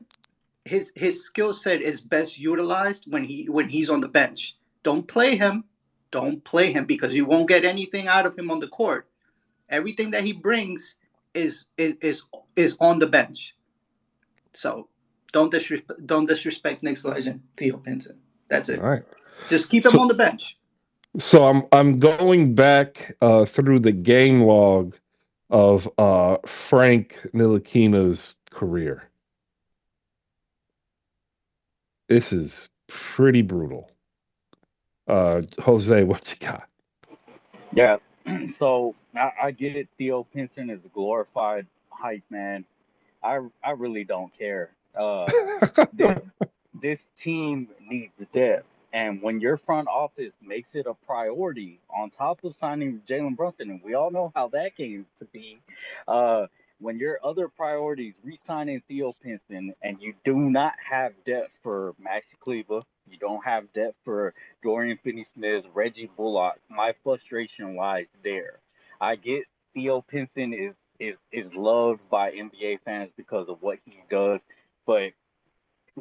His skill set is best utilized when he's on the bench. Don't play him. Don't play him because you won't get anything out of him on the court. Everything that he brings is on the bench. So don't disrespect Knicks legend Theo Pinson. That's All it. right. Just keep him So on the bench. so I'm going back through the game log of Frank Nilikina's career. This is pretty brutal. Jose, what you got? Yeah. So I get Theo Pinson is a glorified hype man. I really don't care. This this team needs depth, and when your front office makes it a priority, on top of signing Jalen Brunson, and we all know how that came to be, uh, when your other priorities re-signing Theo Pinson, and you do not have depth for Maxi Kleber, you don't have depth for Dorian Finney-Smith, Reggie Bullock. My frustration lies there. I get Theo Pinson is loved by NBA fans because of what he does. But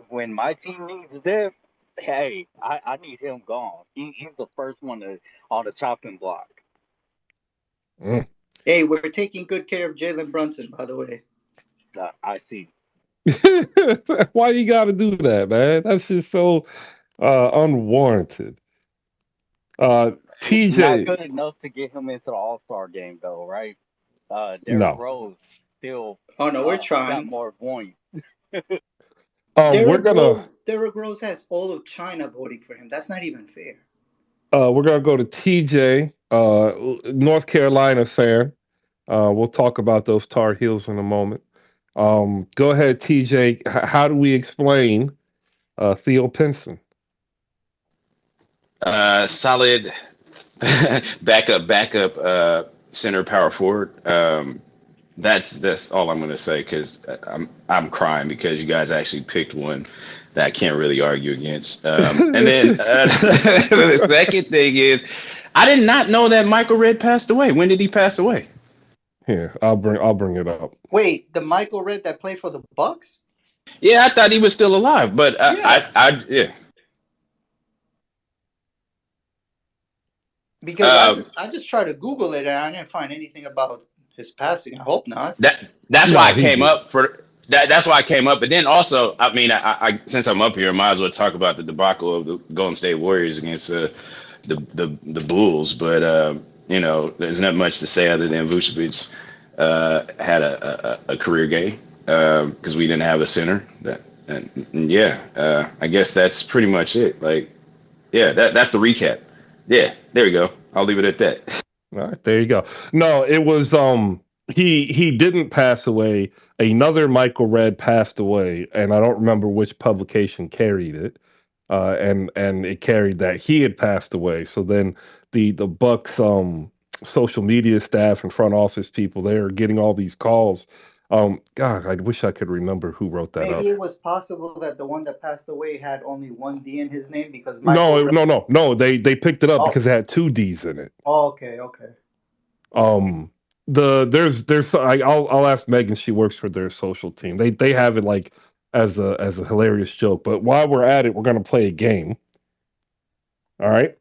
when my team needs depth, Hey, I need him gone. He's the first one on the chopping block. Mm. Hey, we're taking good care of Jalen Brunson, by the way. I see. Why you got to do that, man? That's just so unwarranted. Not TJ, good enough to get him into the All Star game, though, right? Derrick no. Rose still Oh no, we're got trying. more points. We're gonna Derrick Rose has all of China voting for him. That's not even fair. we're gonna go to TJ, North Carolina fan. We'll talk about those Tar Heels in a moment. Go ahead, TJ. How do we explain Theo Pinson? Solid backup center power forward. That's all I'm going to say because I'm crying because you guys actually picked one that I can't really argue against. And then the second thing is, I did not know that Michael Red passed away. When did he pass away? Here, I'll bring it up. Wait, the Michael Red that played for the Bucks? Yeah, I thought he was still alive, but Yeah, yeah. because Um, I just tried to Google it and I didn't find anything about his passing. I hope not. that's why No, I he came did. up for that. That's why I came up. But then also, I mean, I since I'm up here, I might as well talk about the debacle of the Golden State Warriors against the Bulls. But there's not much to say other than Vucevic had a career game because we didn't have a center. And yeah, I guess that's pretty much it. Like, yeah, that's the recap. Yeah, there we go. I'll leave it at that. All right, there you go. No, it was he didn't pass away. Another Michael Red passed away, and I don't remember which publication carried it. And it carried that he had passed away. So then the Bucks social media staff and front office people, they're getting all these calls. God, I wish I could remember who wrote that Maybe up. it was possible that the one that passed away had only one D in his name because Michael No, Red. no. They picked it up Oh, because it had two D's in it. oh okay, okay. Um, I'll ask Megan. She works for their social team. They have it like as a hilarious joke. But while we're at it, we're gonna play a game. All right.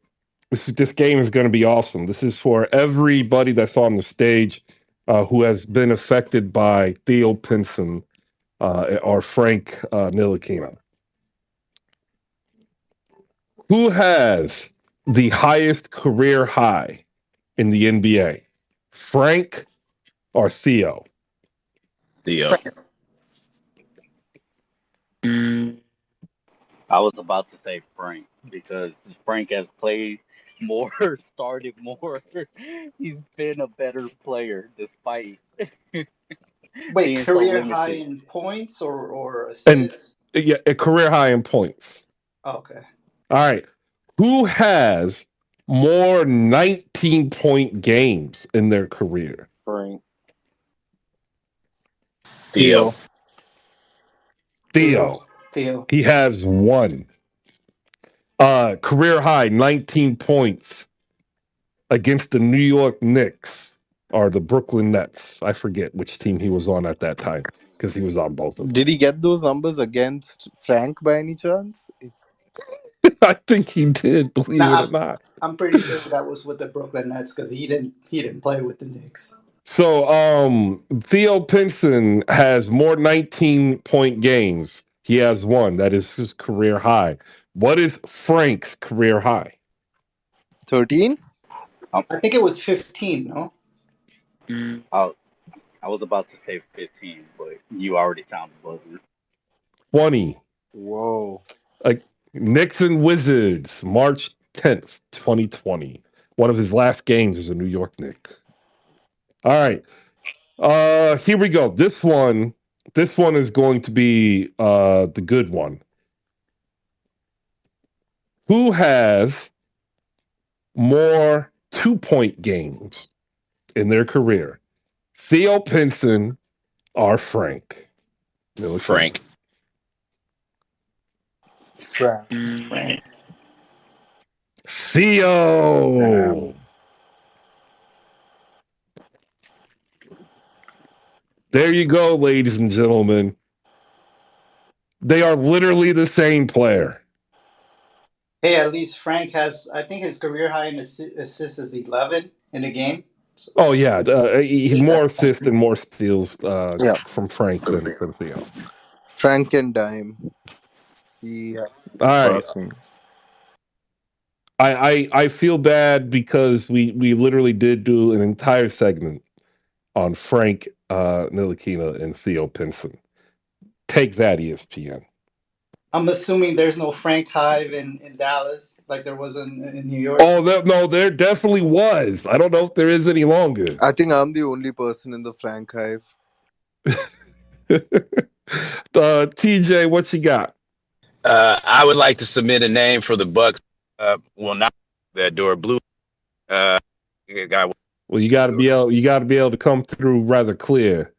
This game is gonna be awesome. This is for everybody that's on the stage who has been affected by Theo Pinson or Frank Ntilikina. Who has the highest career high in the NBA? Frank or Theo? Theo. Frank. I was about to say Frank because Frank has played more, started more. He's been a better player despite Wait, being so career high limited. in points or And assists? yeah, a career high in points. Okay. All right. Who has more 19-point games in their career? Frank. Theo. Theo. Theo. Theo. Theo. He has one. Career high 19 points against the New York Knicks or the Brooklyn Nets. I forget which team he was on at that time because he was on both of them. Did he get those numbers against Frank by any chance? I think he did, believe it or Nah, not. I'm pretty sure that was with the Brooklyn Nets because he didn't play with the Knicks. So Theo Pinson has more 19-point games. He has one. That is his career high. What is Frank's career high? 13? Um, I think it was 15. No. I, I was about to say 15, but you already found the buzzer. 20. Whoa. Like Knicks and Wizards, March 10th, 2020. One of his last games as a New York Knick. All right. Here we go. This one is going to be the good one. Who has more 2-point games in their career? Theo Pinson or Frank Ntilikina? Frank. Frank. Frank. Theo. Damn. There you go, ladies and gentlemen. They are literally the same player. Hey, at least Frank has, I think his career high in assists is 11 in a game. So Oh yeah, at least more that's assists and more steals Yeah, from Frank than Theo. Frank and Dime. He All right, passing. I feel bad because we literally did do an entire segment on Frank Ntilikina and Theo Pinson. Take that, ESPN. I'm assuming there's no Frank Hive in Dallas like there was in New York. Oh no, there definitely was. I don't know if there is any longer. I think I'm the only person in the Frank hive. TJ, what you got? I would like to submit a name for the Bucks. Will not that door blue. Guy. Well, you got to be able to come through rather clear.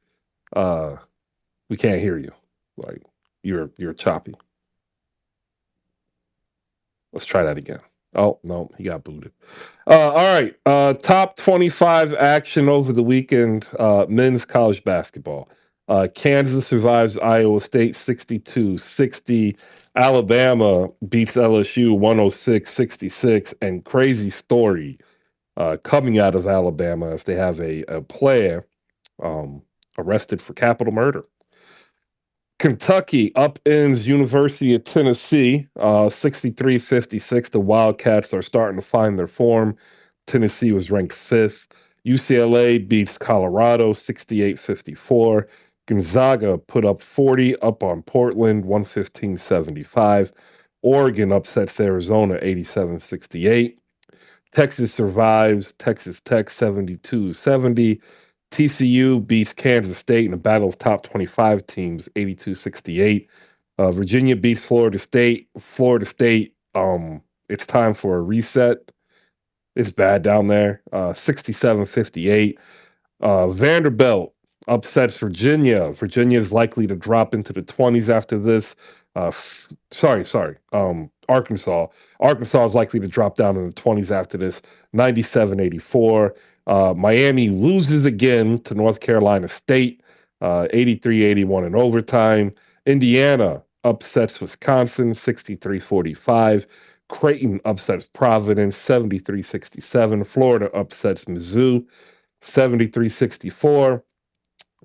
Uh, we can't hear you. Like you're choppy. Let's try that again. Oh no, he got booted. All right. Top 25 action over the weekend. Men's college basketball. Kansas survives Iowa State 62-60. Alabama beats LSU 106-66. And crazy story coming out of Alabama as they have a player arrested for capital murder. Kentucky upends University of Tennessee 63-56. The Wildcats are starting to find their form. Tennessee was ranked fifth. UCLA beats Colorado 68-54. Gonzaga put up 40 up on Portland 115-75. Oregon upsets Arizona 87-68. Texas survives Texas Tech 72-70. TCU beats Kansas State in a battle of top 25 teams 82-68. Virginia beats Florida State. Florida State, it's time for a reset. It's bad down there. 67-58. Vanderbilt upsets Virginia. Virginia is likely to drop into the 20s after this. Sorry. Arkansas. Arkansas is likely to drop down in the 20s after this. 97-84. Miami loses again to North Carolina State. 83-81 in overtime. Indiana upsets Wisconsin 63-45. Creighton upsets Providence 73-67. Florida upsets Mizzou 73-64.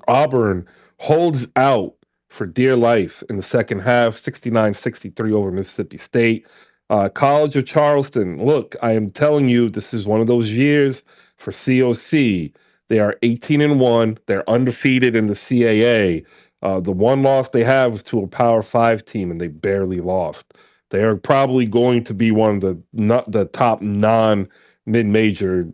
Auburn holds out for dear life in the second half, 69-63 over Mississippi State. College of Charleston, look, I am telling you, this is one of those years for COC. They are 18-1. They're undefeated in the CAA. The one loss they have was to a Power Five team, and they barely lost. They are probably going to be one of the top non mid major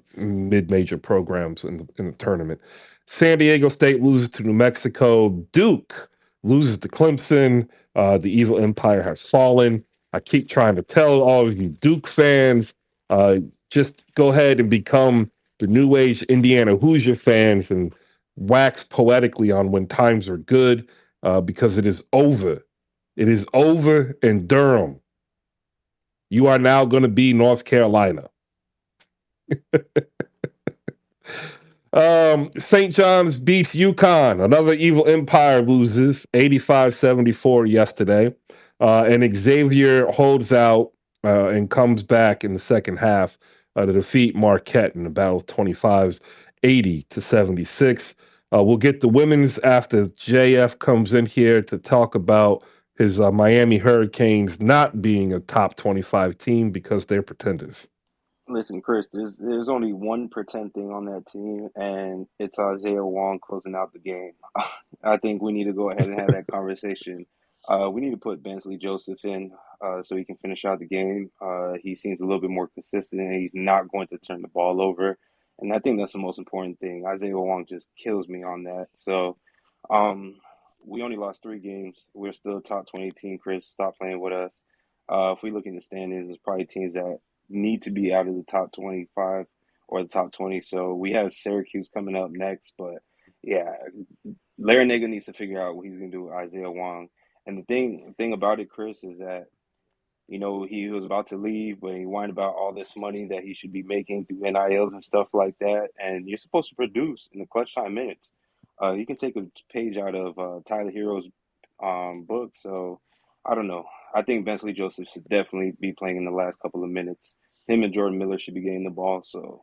programs in the tournament. San Diego State loses to New Mexico. Duke loses to Clemson. The evil empire has fallen. I keep trying to tell all of you Duke fans, just go ahead and become the new age Indiana Hoosier fans and wax poetically on when times are good, because it is over. It is over in Durham. You are now going to be North Carolina. St. John's beats UConn. Another evil empire loses 85-74 yesterday. And Xavier holds out and comes back in the second half to defeat Marquette in a battle of 25s, 80-76. We'll get the women's after JF comes in here to talk about his Miami Hurricanes not being a top 25 team because they're pretenders. Listen, Chris, there's only one pretend thing on that team, and it's Isaiah Wong closing out the game. I think we need to go ahead and have that conversation. We need to put Bensley Joseph in so he can finish out the game. He seems a little bit more consistent, and he's not going to turn the ball over. And I think that's the most important thing. Isaiah Wong just kills me on that. So um, we only lost 3 games. We're still a top 20 team, Chris. Stop playing with us. If we look in the standings, there's probably teams that need to be out of the top 25 or the top 20. So we have Syracuse coming up next. But yeah, Larry Nagel needs to figure out what he's going to do with Isaiah Wong. And the thing about it, Chris, is that he was about to leave, but he whined about all this money that he should be making through NILs and stuff like that. And you're supposed to produce in the clutch time minutes. You can take a page out of Tyler Hero's book. So I don't know. I think Bensley Joseph should definitely be playing in the last couple of minutes. Him and Jordan Miller should be getting the ball. So,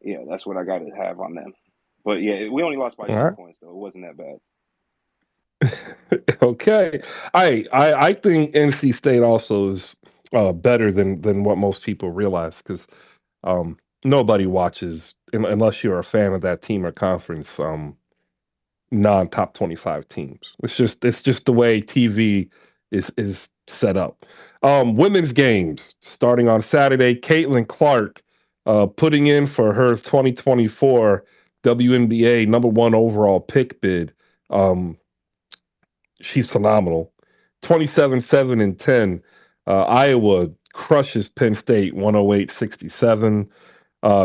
yeah, that's what I got to have on them. But yeah, we only lost by All 2 points, though. It wasn't that bad. right. Okay. I think NC State also is better than what most people realize because nobody watches unless you're a fan of that team or conference. Non-top 25 teams. It's just the way TV is set up. Women's games starting on Saturday. Caitlin Clark putting in for her 2024 WNBA number one overall pick bid. Um, she's phenomenal. 27, 7, and 10. Iowa crushes Penn State 108-67.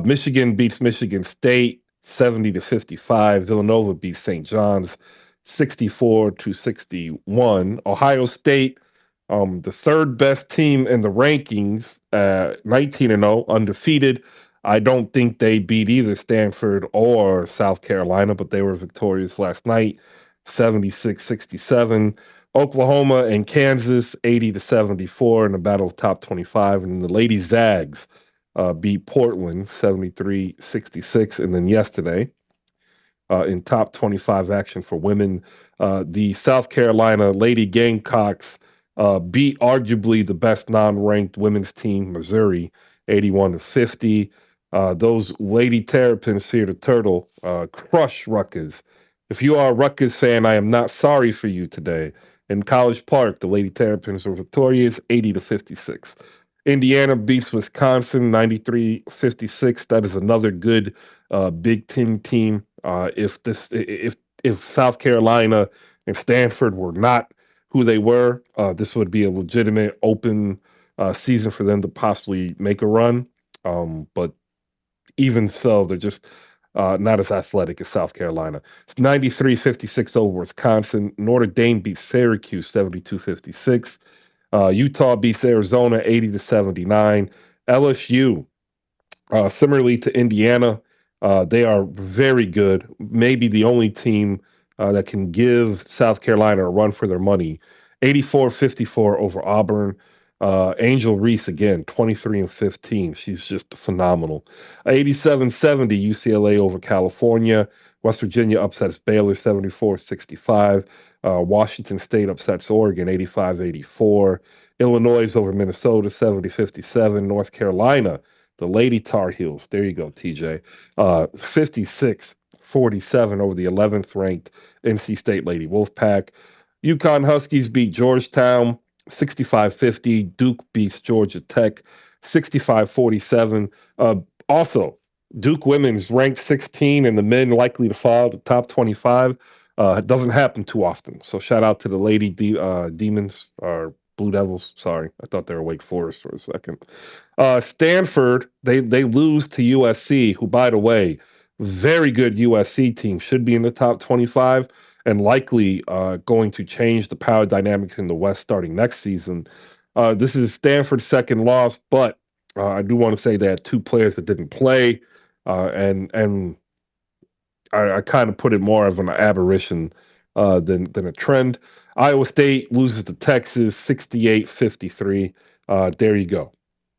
Michigan beats Michigan State 70-55. Villanova beats St. John's 64-61. Ohio State, the third best team in the rankings, 19-0, undefeated. I don't think they beat either Stanford or South Carolina, but they were victorious last night, 76-67. Oklahoma and Kansas, 80-74 in the battle of top 25. And the Lady Zags beat Portland 73-66. And then yesterday, in top 25 action for women, the South Carolina Lady Gamecocks beat arguably the best non-ranked women's team, Missouri, 81-50. Those Lady Terrapins here, the Turtle, crush Rutgers. If you are a Rutgers fan, I am not sorry for you today. In College Park, the Lady Terrapins were victorious, 80-56. Indiana beats Wisconsin 93-56. That is another good Big Ten team. If South Carolina and Stanford were not who they were, this would be a legitimate open season for them to possibly make a run. But even so, they're just not as athletic as South Carolina. It's 93-56 over Wisconsin. Notre Dame beats Syracuse 72-56. Utah beats Arizona 80-79. LSU, similarly to Indiana, they are very good. Maybe the only team that can give South Carolina a run for their money. 84-54 over Auburn. Angel Reese again, 23-15. She's just phenomenal. 87-70 UCLA over California. West Virginia upsets Baylor 74-65. Washington State upsets Oregon 85-84. Illinois over Minnesota 70-57. North Carolina, the Lady Tar Heels. There you go, TJ. 56-47 over the 11th ranked NC State Lady Wolfpack. UConn Huskies beat Georgetown 65-50. Duke beats Georgia Tech 65-47. Also, Duke women's ranked 16 and the men likely to fall to top 25. It doesn't happen too often. So shout out to the Lady Demons or Blue Devils. Sorry, I thought they were Wake Forest for a second. Stanford, they lose to USC, who, by the way, very good USC team, should be in the top 25 and likely going to change the power dynamics in the West starting next season. This is Stanford's second loss, but I do want to say they had two players that didn't play, and I kind of put it more of an aberration than a trend. Iowa State loses to Texas 68-53. There you go.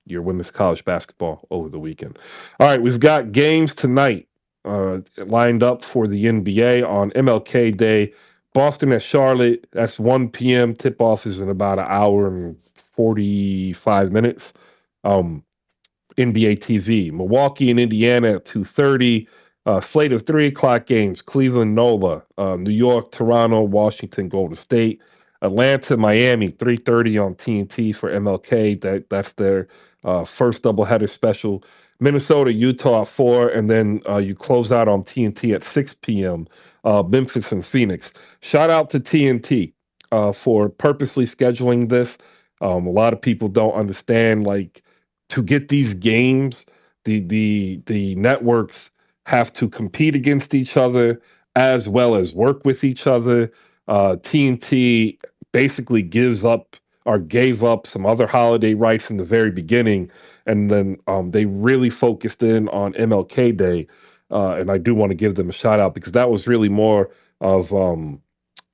Your women's college basketball over the weekend. All right, we've got games tonight lined up for the NBA on MLK Day. Boston at Charlotte. That's 1 p.m. Tip off is in about an hour and 45 minutes. NBA TV. Milwaukee and Indiana at 2:30. Slate of 3 o'clock games. Cleveland, NOLA. New York, Toronto, Washington, Golden State. Atlanta, Miami, 3:30 on TNT for MLK. That's their first doubleheader special. Minnesota, Utah at 4, and then you close out on TNT at 6 p.m. Memphis and Phoenix. Shout out to TNT for purposely scheduling this. A lot of people don't understand, like, to get these games, the networks have to compete against each other as well as work with each other. TNT basically gives up or gave up some other holiday rights in the very beginning, and then they really focused in on MLK Day. And I do want to give them a shout out because that was really more of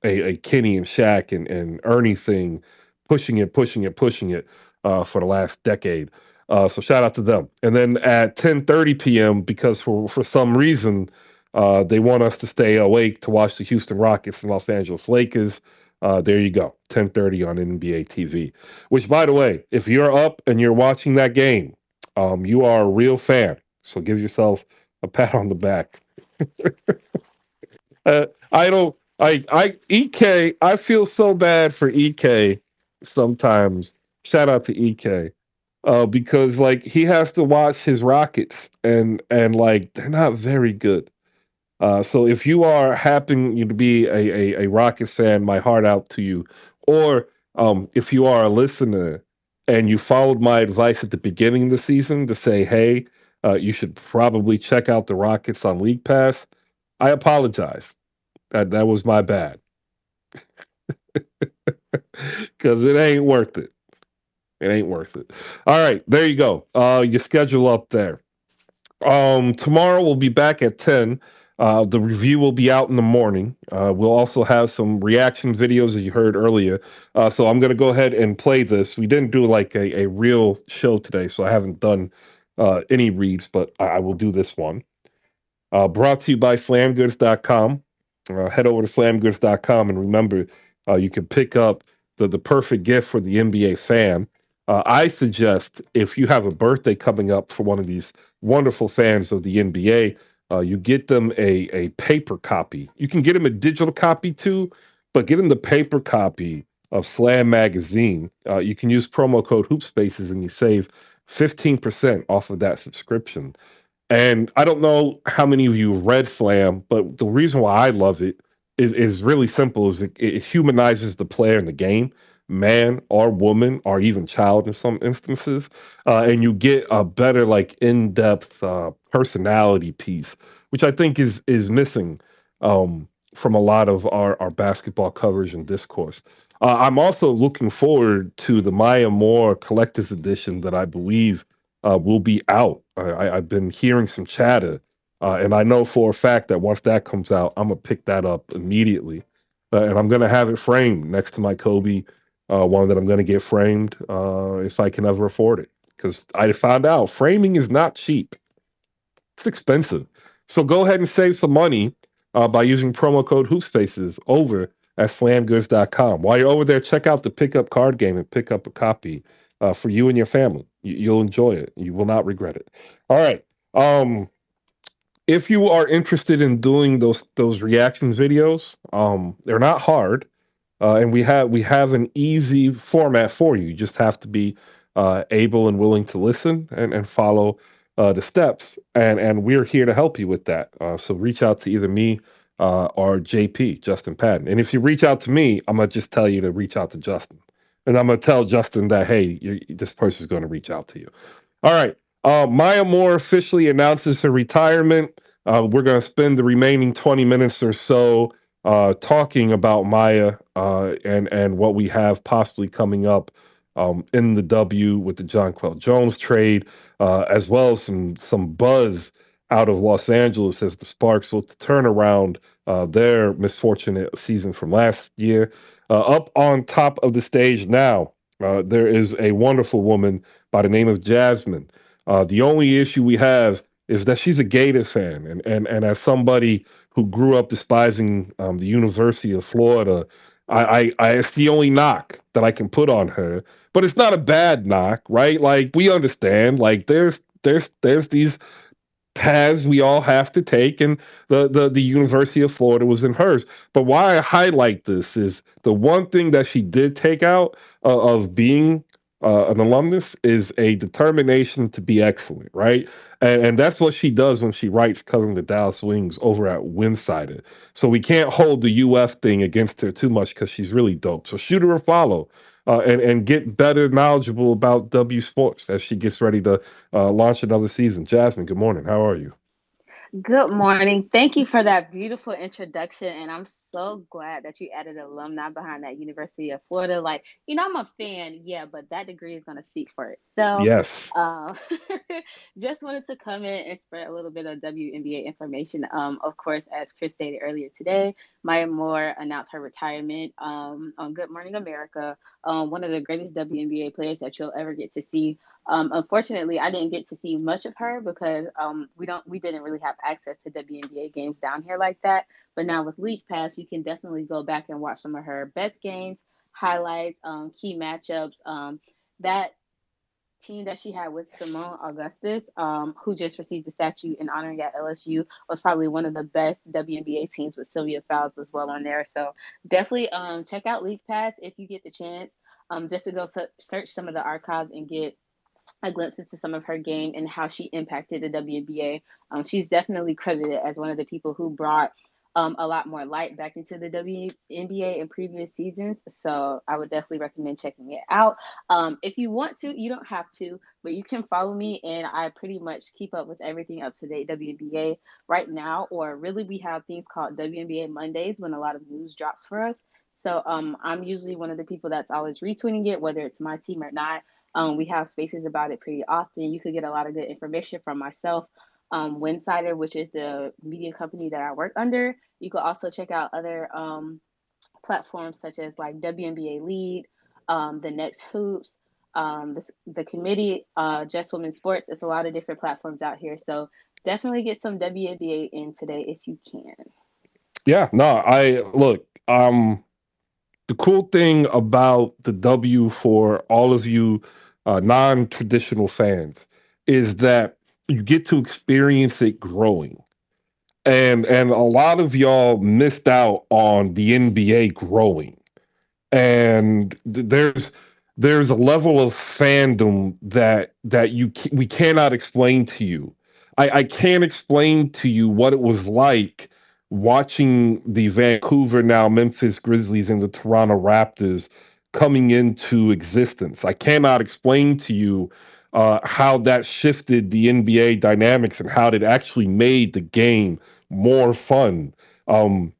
a Kenny and Shaq and Ernie thing pushing it for the last decade. So shout out to them. And then at 10:30 p.m., because for some reason they want us to stay awake to watch the Houston Rockets and Los Angeles Lakers. There you go, 10:30 on NBA TV. Which, by the way, if you're up and you're watching that game, you are a real fan. So give yourself a pat on the back. I don't. EK. I feel so bad for EK sometimes. Shout out to EK because like he has to watch his Rockets and like they're not very good. So if you are happen to be a Rockets fan, my heart out to you. Or if you are a listener and you followed my advice at the beginning of the season to say, hey, you should probably check out the Rockets on League Pass. I apologize. That was my bad because it ain't worth it. It ain't worth it. All right, there you go. Your schedule up there. Tomorrow we'll be back at 10. The review will be out in the morning. We'll also have some reaction videos, as you heard earlier. So I'm going to go ahead and play this. We didn't do like a real show today, so I haven't done any reads, but I will do this one. Brought to you by slamgoods.com. Head over to slamgoods.com and remember, you can pick up the perfect gift for the NBA fan. I suggest if you have a birthday coming up for one of these wonderful fans of the NBA, you get them a paper copy. You can get them a digital copy too, but get them the paper copy of Slam Magazine. You can use promo code HoopSpaces and you save 15% off of that subscription. And I don't know how many of you have read Slam, but the reason why I love it is really simple: is it humanizes the player in the game, man or woman or even child in some instances, and you get a better like in-depth personality piece, which I think is missing from a lot of our basketball coverage and discourse. I'm also looking forward to the Maya Moore Collector's Edition that I believe will be out. I've been hearing some chatter, and I know for a fact that once that comes out, I'm gonna pick that up immediately, and I'm gonna have it framed next to my Kobe, one that I'm gonna get framed if I can ever afford it. Because I found out framing is not cheap; it's expensive. So go ahead and save some money by using promo code HoopSpaces over at slamgoods.com. While you're over there, check out the pickup card game and pick up a copy for you and your family. You'll enjoy it. You will not regret it. All right. If you are interested in doing those reaction videos, they're not hard, and we have an easy format for you. You just have to be able and willing to listen and follow the steps, and we're here to help you with that. So reach out to either me or JP, Justin Patton. And if you reach out to me, I'm gonna just tell you to reach out to Justin, and I'm gonna tell Justin that hey, this person's going to reach out to you. All right. Maya Moore officially announces her retirement. We're going to spend the remaining 20 minutes or so talking about Maya and what we have possibly coming up in the W with the Jonquel Jones trade, as well as some buzz out of Los Angeles as the Sparks look to turn around their misfortunate season from last year. Up on top of the stage now, there is a wonderful woman by the name of Jasmine. The only issue we have is that she's a Gator fan, and as somebody who grew up despising the University of Florida, it's the only knock that I can put on her. But it's not a bad knock, right? Like we understand, like there's these paths we all have to take, and the University of Florida was in hers. But why I highlight this is the one thing that she did take out of being an alumnus is a determination to be excellent, right? And that's what she does when she writes covering the Dallas Wings over at Winsided. So we can't hold the UF thing against her too much because she's really dope. So shoot her a follow. And get better knowledgeable about W Sports as she gets ready to launch another season. Jasmine, good morning. How are you? Good morning. Thank you for that beautiful introduction. And I'm so glad that you added alumni behind that University of Florida. Like, I'm a fan, yeah, but that degree is going to speak for itself. Yes. Um, just wanted to come in and spread a little bit of WNBA information. Of course, as Chris stated earlier today, Maya Moore announced her retirement on Good Morning America. One of the greatest WNBA players that you'll ever get to see. Unfortunately, I didn't get to see much of her because we didn't really have access to WNBA games down here like that. But now with League Pass, you can definitely go back and watch some of her best games, highlights, key matchups. That team that she had with Simone Augustus, who just received the statue in honoring at LSU, was probably one of the best WNBA teams with Sylvia Fowles as well on there. So definitely check out League Pass if you get the chance, just to go search some of the archives and get a glimpse into some of her game and how she impacted the WNBA. She's definitely credited as one of the people who brought a lot more light back into the WNBA in previous seasons. So I would definitely recommend checking it out. If you want to, you don't have to, but you can follow me, and I pretty much keep up with everything up to date WNBA right now. Or really, we have things called WNBA Mondays when a lot of news drops for us. So I'm usually one of the people that's always retweeting it, whether it's my team or not. We have spaces about it pretty often. You could get a lot of good information from myself, Winsider, which is the media company that I work under. You could also check out other platforms such as like WNBA Lead, the Next Hoops, the committee, Just Women Sports. It's a lot of different platforms out here. So definitely get some WNBA in today if you can. Yeah, no, I look, the cool thing about the W for all of you non-traditional fans is that you get to experience it growing. And a lot of y'all missed out on the NBA growing. And there's a level of fandom that we cannot explain to you. I can't explain to you what it was like watching the Vancouver, now Memphis Grizzlies, and the Toronto Raptors coming into existence. I cannot explain to you how that shifted the NBA dynamics and how it actually made the game more fun. Um,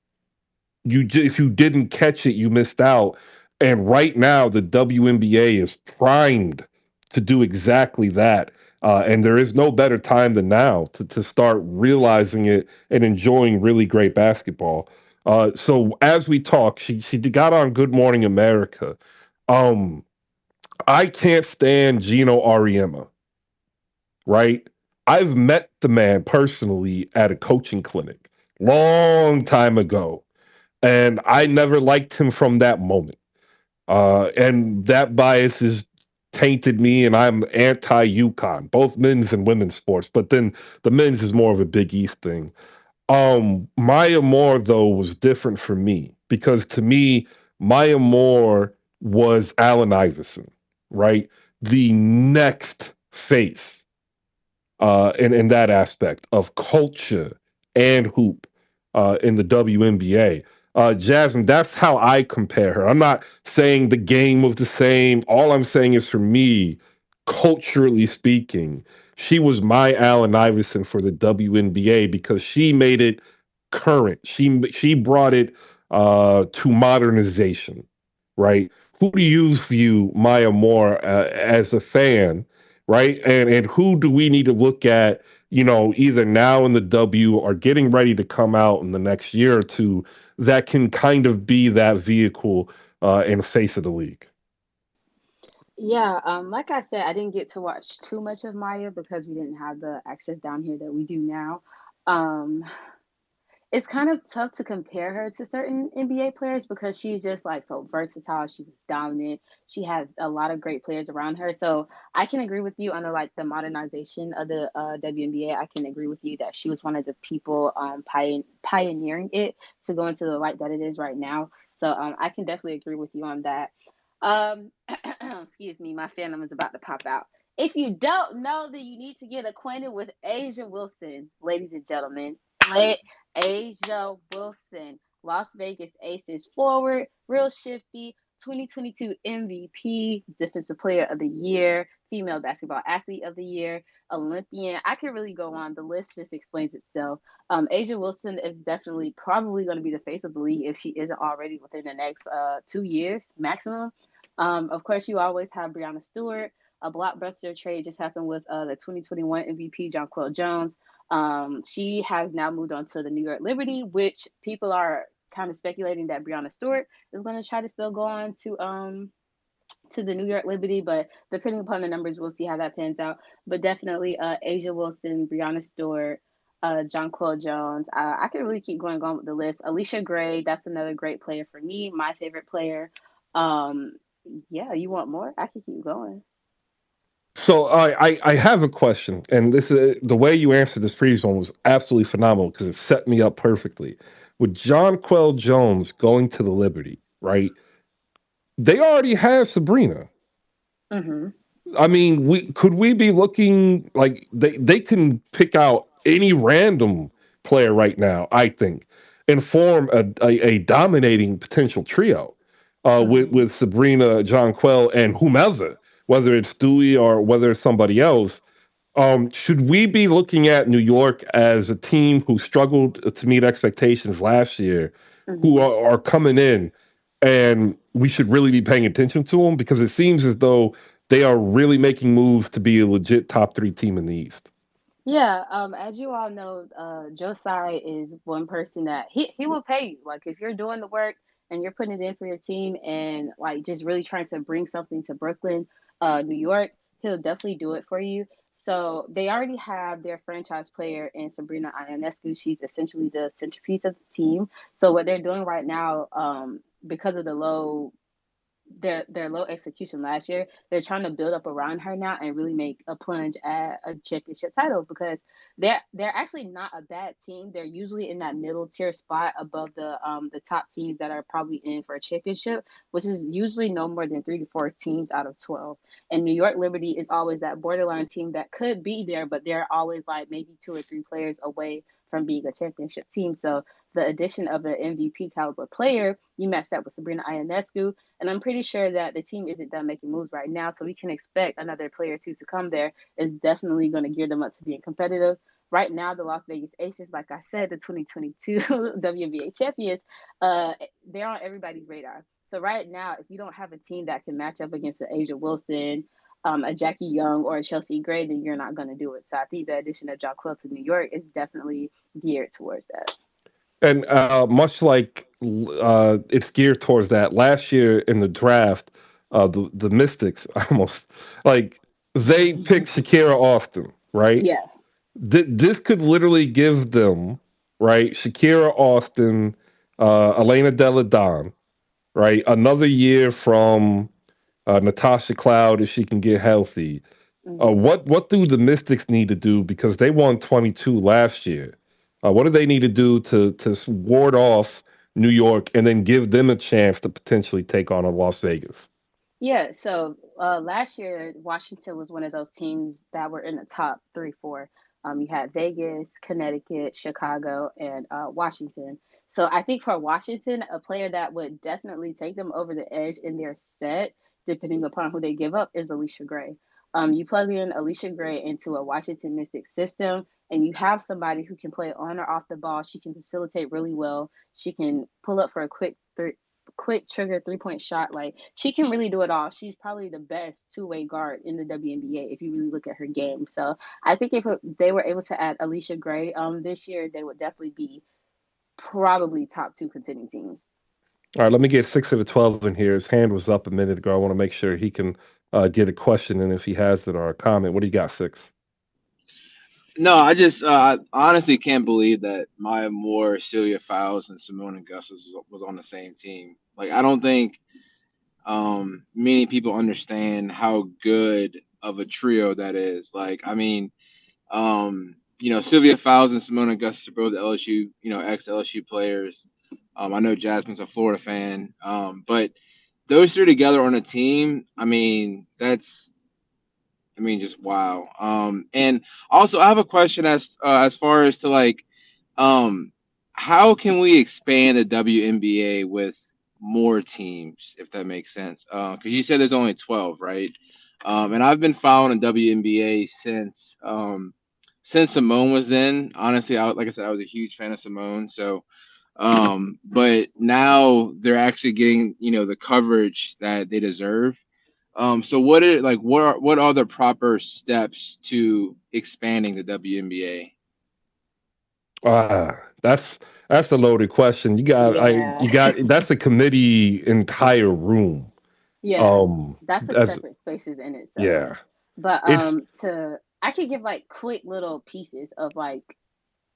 if you didn't catch it, you missed out. And right now, the WNBA is primed to do exactly that. And there is no better time than now to start realizing it and enjoying really great basketball. So as we talk, she got on Good Morning America. Um, I can't stand Gino Ariema, right? I've met the man personally at a coaching clinic long time ago, and I never liked him from that moment. And that bias is tainted me, and I'm anti UConn, both men's and women's sports. But then the men's is more of a Big East thing. Maya Moore though was different for me because to me, Maya Moore was Allen Iverson, right? The next face in that aspect of culture and hoop in the WNBA. Jasmine, that's how I compare her. I'm not saying the game was the same. All I'm saying is for me, culturally speaking, she was my Allen Iverson for the WNBA because she made it current. She brought it to modernization, right? Who do you view Maya Moore as a fan, right? And who do we need to look at, either now in the W or getting ready to come out in the next year or two that can kind of be that vehicle and face of the league? Yeah, like I said, I didn't get to watch too much of Maya because we didn't have the access down here that we do now. Um, it's kind of tough to compare her to certain NBA players because she's just like so versatile. She was dominant. She had a lot of great players around her. So I can agree with you on the modernization of the WNBA. I can agree with you that she was one of the people pioneering it to go into the light that it is right now. So I can definitely agree with you on that. Um, excuse me, my fandom is about to pop out. If you don't know, then you need to get acquainted with Asia Wilson, ladies and gentlemen. Asia Wilson, Las Vegas Aces forward, real shifty, 2022 MVP, Defensive Player of the Year, Female Basketball Athlete of the Year, Olympian. I could really go on. The list just explains itself. Asia Wilson is definitely probably going to be the face of the league if she isn't already within the next 2 years maximum. Of course, you always have Brianna Stewart. A blockbuster trade just happened with the 2021 MVP, Jonquel Jones. She has now moved on to the New York Liberty, which people are kind of speculating that Brianna Stewart is going to try to still go on to the New York Liberty, but depending upon the numbers, we'll see how that pans out. But definitely, Asia Wilson, Brianna Stewart, Jonquel Jones. I can really keep going on with the list. Alicia Gray, that's another great player for me, my favorite player. Yeah, you want more? I can keep going. So I have a question, and this is the way you answered this previous one was absolutely phenomenal because it set me up perfectly. With John Quell Jones going to the Liberty, right? They already have Sabrina. Mm-hmm. I mean, we be looking like they can pick out any random player right now, I think, and form a dominating potential trio Mm-hmm. with Sabrina, John Quell, and whomever, whether it's Dewey or whether it's somebody else. Should we be looking at New York as a team who struggled to meet expectations last year, who Mm-hmm. are coming in, and we should really be paying attention to them because it seems as though they are really making moves to be a legit top three team in the East? Yeah, as you all know, Josiah is one person that he will pay you. Like if you're doing the work and you're putting it in for your team and like just really trying to bring something to Brooklyn, New York, he'll definitely do it for you. So they already have their franchise player in Sabrina Ionescu. She's essentially the centerpiece of the team. So what they're doing right now, because of their low execution last year, they're trying to build up around her now and really make a plunge at a championship title because they're actually not a bad team. They're usually in that middle tier spot above the top teams that are probably in for a championship, which is usually no more than 3 to 4 teams out of 12. And New York Liberty is always that borderline team that could be there, but they're always like maybe 2 or 3 players away from being a championship team. So the addition of an MVP caliber player, you match that with Sabrina Ionescu, and I'm pretty sure that the team isn't done making moves right now. So we can expect another player or two to come there. Is definitely going to gear them up to being competitive. Right now, the Las Vegas Aces, like I said, the 2022 WNBA champions, they're on everybody's radar. So right now, if you don't have a team that can match up against an Asia Wilson, a Jackie Young, or a Chelsea Gray, then you're not going to do it. So I think the addition of Jonquel to New York is definitely geared towards that. And much like it's geared towards that. Last year in the draft, the Mystics almost like they picked Shakira Austin, right? Yeah. This could literally give them, right, Shakira Austin, Elena Delle Donne, right, another year from Natasha Cloud if she can get healthy. Mm-hmm. What do the Mystics need to do because they won 22 last year? What do they need to do to ward off New York and then give them a chance to potentially take on a Las Vegas? Yeah, so last year Washington was one of those teams that were in the top 3, 4. You had Vegas, Connecticut, Chicago, and Washington. So I think for Washington, a player that would definitely take them over the edge in their set, depending upon who they give up, is Alicia Gray. You plug in Alicia Gray into a Washington Mystics system, and you have somebody who can play on or off the ball. She can facilitate really well. She can pull up for a quick trigger 3 point shot. Like she can really do it all. She's probably the best two-way guard in the WNBA if you really look at her game. So I think if they were able to add Alicia Gray this year, they would definitely be probably top two contending teams. All right, let me get 6 of the 12 in here. His hand was up a minute ago. I want to make sure he can get a question in if he has it or a comment. What do you got, 6? No, I just honestly can't believe that Maya Moore, Celia Fowles, and Simone Augustus was on the same team. Like I don't think many people understand how good of a trio that is. Like I mean, Sylvia Fowles and Simone Augustus are both LSU, ex LSU players. I know Jasmine's a Florida fan, but those three together on a team, just wow. And also, I have a question as far as to like, um, how can we expand the WNBA with more teams, if that makes sense? Because you said there's only 12, right? And I've been following the WNBA since Simone was in. Honestly, like I said, I was a huge fan of Simone. So, but now they're actually getting the coverage that they deserve. So what are the proper steps to expanding the WNBA? That's a loaded question. Yeah. You got that's a committee entire room. Yeah, Um, that's a as separate spaces in itself. Yeah, But it's to I could give like quick little pieces of like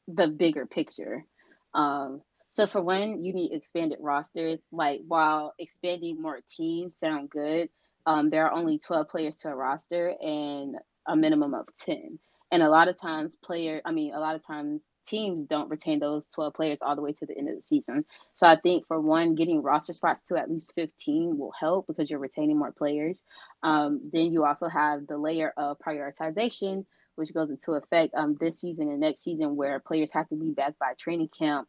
the bigger picture. Um, so for one, you need expanded rosters. Like while expanding more teams sound good, there are only 12 players to a roster and a minimum of 10. And a lot of times teams don't retain those 12 players all the way to the end of the season. So I think for one, getting roster spots to at least 15 will help because you're retaining more players. Then you also have the layer of prioritization, which goes into effect this season and next season, where players have to be back by training camp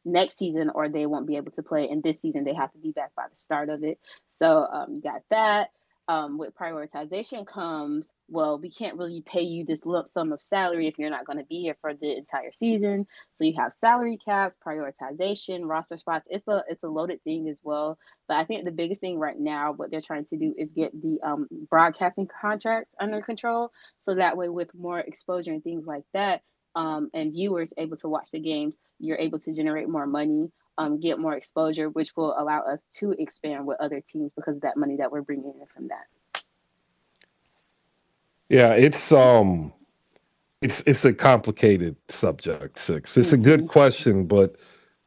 next season, or they won't be able to play. And this season, they have to be back by the start of it. So you got that. With prioritization comes, well, we can't really pay you this lump sum of salary if you're not going to be here for the entire season. So you have salary caps, prioritization, roster spots. It's a loaded thing as well. But I think the biggest thing right now, what they're trying to do is get the broadcasting contracts under control. So that way, with more exposure and things like that, and viewers able to watch the games, you're able to generate more money, get more exposure, which will allow us to expand with other teams because of that money that we're bringing in from that. yeah, it's a complicated subject. Six. It's a good Mm-hmm. question, but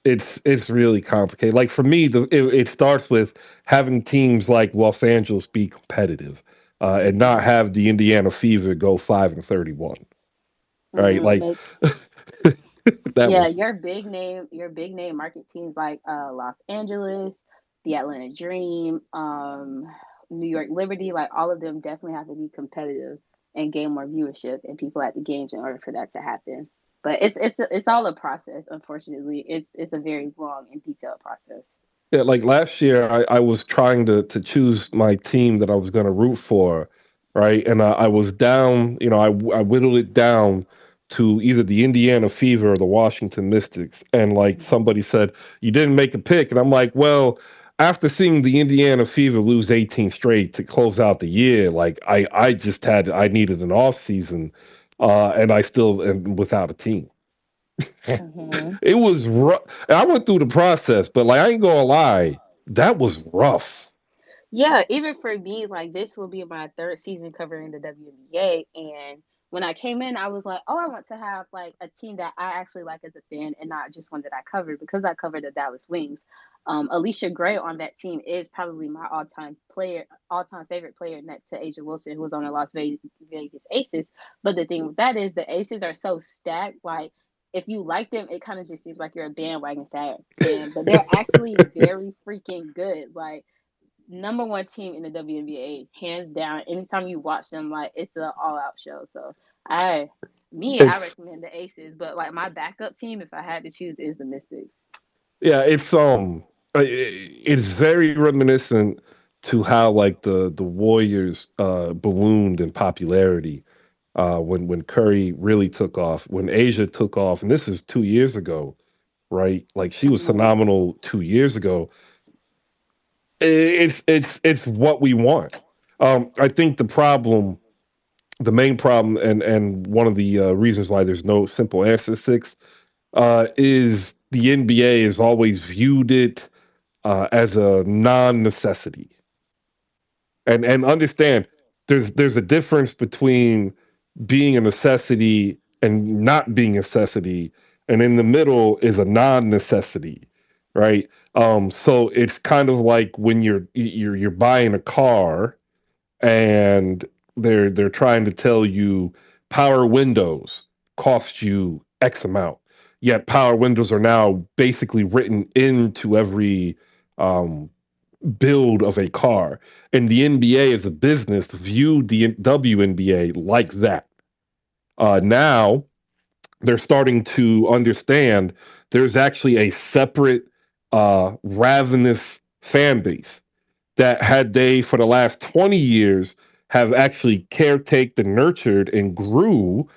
it's really complicated. Like for me, it starts with having teams like Los Angeles be competitive, and not Mm-hmm. have the Indiana Fever go 5-31. Right, like Make that Yeah, was your big name market teams like Los Angeles, the Atlanta Dream, New York Liberty, like all of them definitely have to be competitive and gain more viewership and people at the games in order for that to happen. But it's all a process. Unfortunately, it's a very long and detailed process. Yeah, like last year, I was trying to choose my team that I was going to root for, right? And I was down, I whittled it down to either the Indiana Fever or the Washington Mystics. And like somebody said, you didn't make a pick. And I'm like, well, after seeing the Indiana Fever lose 18 straight to close out the year, like I needed an off season, and I still am without a team. Mm-hmm. It was rough. I went through the process, but like I ain't gonna lie, that was rough. Yeah, even for me, like this will be my third season covering the WNBA. And when I came in, I was like, oh, I want to have like a team that I actually like as a fan and not just one that I covered because I covered the Dallas Wings. Alicia Gray on that team is probably my all time favorite player next to Asia Wilson, who was on the Vegas Aces. But the thing with that is the Aces are so stacked. Like if you like them, it kind of just seems like you're a bandwagon fan, but they're actually very freaking good. Like number one team in the WNBA, hands down. Anytime you watch them, like it's an all out show. So I It's recommend the Aces, but like my backup team, if I had to choose, is the Mystics. yeah, it's very reminiscent to how like the Warriors ballooned in popularity when Curry really took off, when Asia took off, and this is 2 years ago, right? Like she was Mm-hmm. phenomenal 2 years ago. It's what we want. I think the main problem, and one of the reasons why there's no simple answer, six, is the NBA has always viewed it as a non-necessity, and understand there's a difference between being a necessity and not being a necessity, and in the middle is a non-necessity, right? So it's kind of like when you're buying a car and they're trying to tell you power windows cost you X amount. Yet power windows are now basically written into every um, build of a car. And the NBA as a business viewed the WNBA like that. Now they're starting to understand there's actually a separate ravenous fan base that had they for the last 20 years have actually caretaked and nurtured and grew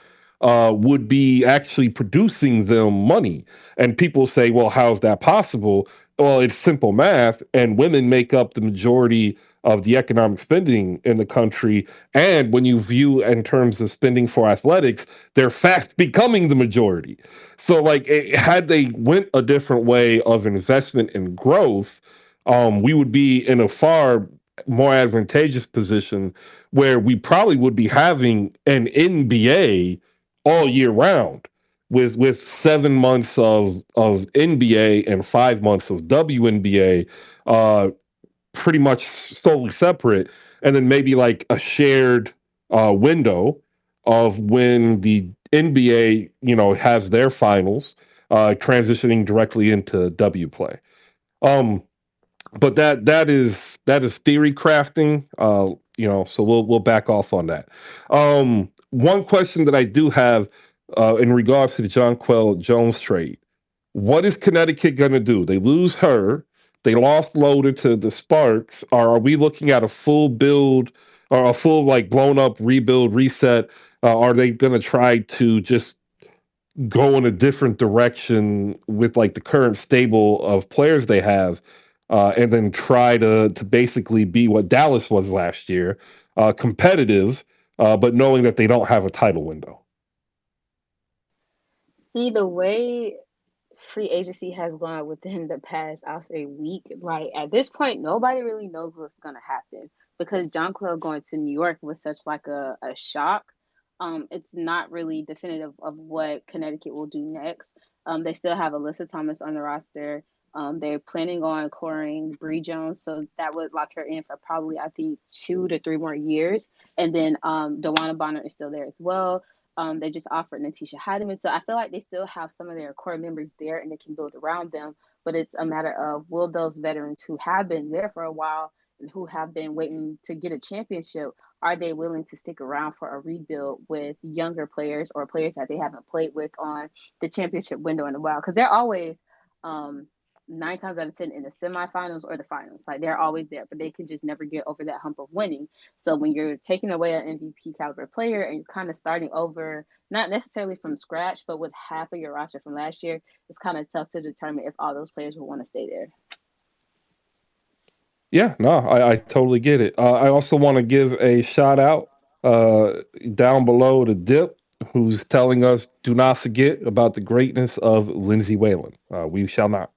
would be actually producing them money. And people say, well, how's that possible? Well, it's simple math, and women make up the majority of the economic spending in the country. And when you view in terms of spending for athletics, they're fast becoming the majority. So, like, had they went a different way of investment and growth, we would be in a far more advantageous position where we probably would be having an NBA all year round with 7 months of NBA and 5 months of WNBA, pretty much solely separate, and then maybe like a shared window of when the NBA, has their finals, transitioning directly into W play. Um, but that is theory crafting. So we'll back off on that. One question that I do have in regards to the Jonquel Jones trade: what is Connecticut going to do? They lose her. They lost Loader to the Sparks. Are we looking at a full build or a full like blown up rebuild reset? Are they going to try to just go in a different direction with like the current stable of players they have, and then try to basically be what Dallas was last year, competitive, but knowing that they don't have a title window? See, the way free agency has gone within the past, I'll say, week, like at this point, nobody really knows what's gonna happen because John Quill going to New York was such like a shock. It's not really definitive of what Connecticut will do next. They still have Alyssa Thomas on the roster. They're planning on coring Bree Jones, so that would lock her in for probably I think 2 to 3 more years. And then Dewana Bonner is still there as well. They just offered Natisha Heidemann. So I feel like they still have some of their core members there and they can build around them. But it's a matter of will those veterans who have been there for a while and who have been waiting to get a championship, are they willing to stick around for a rebuild with younger players or players that they haven't played with on the championship window in a while? Because they're always 9 times out of 10 in the semifinals or the finals. Like they're always there, but they can just never get over that hump of winning. So when you're taking away an MVP caliber player and you're kind of starting over, not necessarily from scratch, but with half of your roster from last year, it's kind of tough to determine if all those players will want to stay there. Yeah, no, I totally get it. I also want to give a shout out down below to Dip, who's telling us do not forget about the greatness of Lindsay Whalen. We shall not.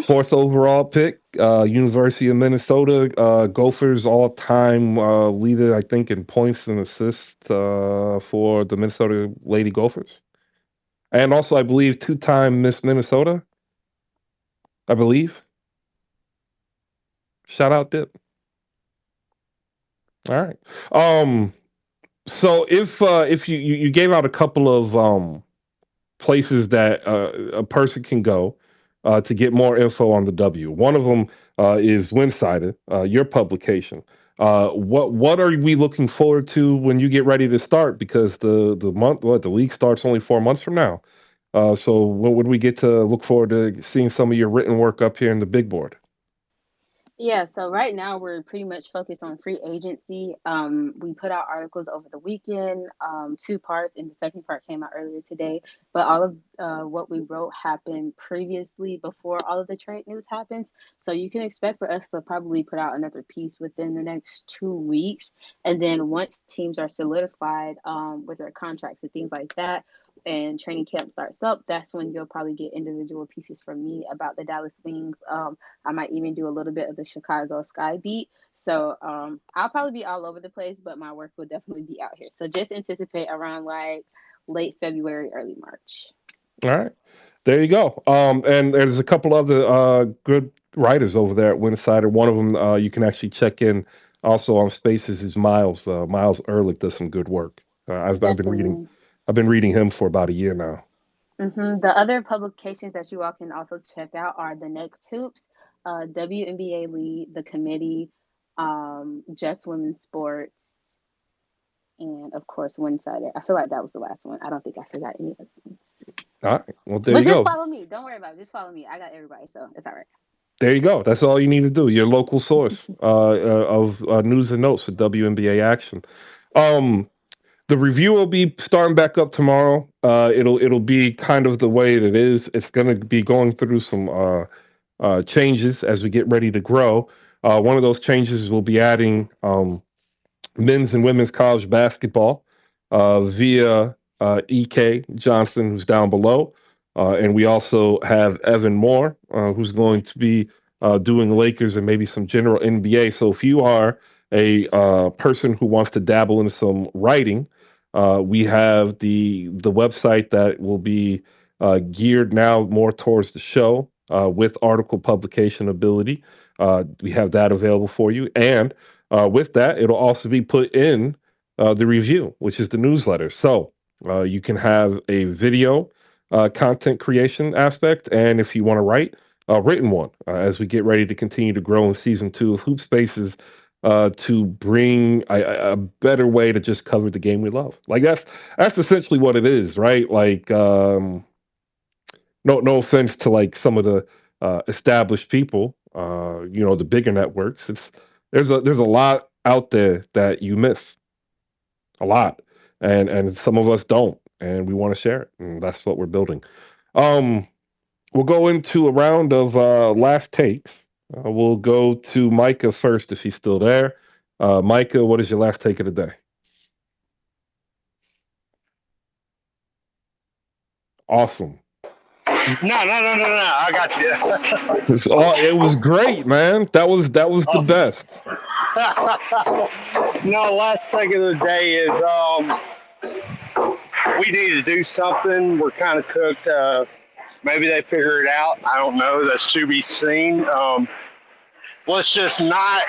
Fourth overall pick, University of Minnesota, Gophers all-time leader, I think, in points and assists for the Minnesota Lady Gophers, and also I believe two-time Miss Minnesota. I believe. Shout out Dip. All right. So if you gave out a couple of places that a person can go to get more info on the W. One of them is Winsided, your publication. What are we looking forward to when you get ready to start? Because the league starts only 4 months from now. So when would we get to look forward to seeing some of your written work up here in the big board? Yeah, so right now we're pretty much focused on free agency. We put out articles over the weekend, 2 parts, and the second part came out earlier today. But all of what we wrote happened previously before all of the trade news happens. So you can expect for us to probably put out another piece within the next 2 weeks. And then once teams are solidified with their contracts and things like that, and training camp starts up, that's when you'll probably get individual pieces from me about the Dallas Wings. I might even do a little bit of the Chicago Sky beat. So I'll probably be all over the place, but my work will definitely be out here. So just anticipate around like late February, early March. All right. There you go. And there's a couple other good writers over there at Winsider. One of them you can actually check in also on Spaces is Miles. Miles Ehrlich does some good work. I've been reading Definitely. him for about a year now. The other publications that you all can also check out are the Next Hoops, WNBA Lead, the Committee, Just Women's Sports, and of course Winsider. I feel like that was the last one. I don't think I forgot any other ones. All right. Well, there But you just go. follow me. Don't worry about it. Just follow me. I got everybody, so it's all right. There you go. That's all you need to do. Your local source of news and notes for WNBA action. Um, the review will be starting back up tomorrow. It'll be kind of the way it is. It's going to be going through some changes as we get ready to grow. One of those changes will be adding men's and women's college basketball via EK Johnson, who's down below. And we also have Evan Moore, who's going to be doing Lakers and maybe some general NBA. So if you are a person who wants to dabble in some writing, we have the website that will be geared now more towards the show with article publication ability. We have that available for you. And with that, it'll also be put in the review, which is the newsletter. So you can have a video content creation aspect, and if you want to write, a written one as we get ready to continue to grow in season 2 of Hoop Spaces to bring a better way to just cover the game we love. Like that's essentially what it is, right? Like no offense to like some of the established people, the bigger networks. There's a lot out there that you miss, a lot, and some of us don't, and we want to share it, and that's what we're building. Um, we'll go into a round of last takes. We'll go to Micah first if he's still there. Micah, what is your last take of the day? Awesome. No. I got you. It was great, man. That was the best. No, last take of the day is we need to do something. We're kind of cooked. Maybe they figure it out. I don't know. That's to be seen. Let's just not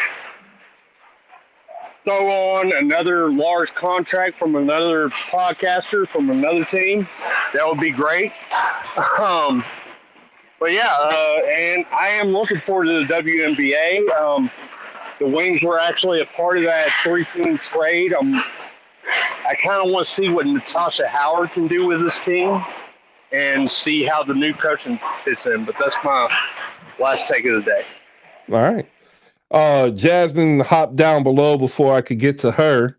throw on another large contract from another podcaster from another team. That would be great. But yeah, and I am looking forward to the WNBA. The Wings were actually a part of that 3-team trade. I kind of want to see what Natasha Howard can do with this team and see how the new coaching fits in. But that's my last take of the day. All right. Jasmine hopped down below before I could get to her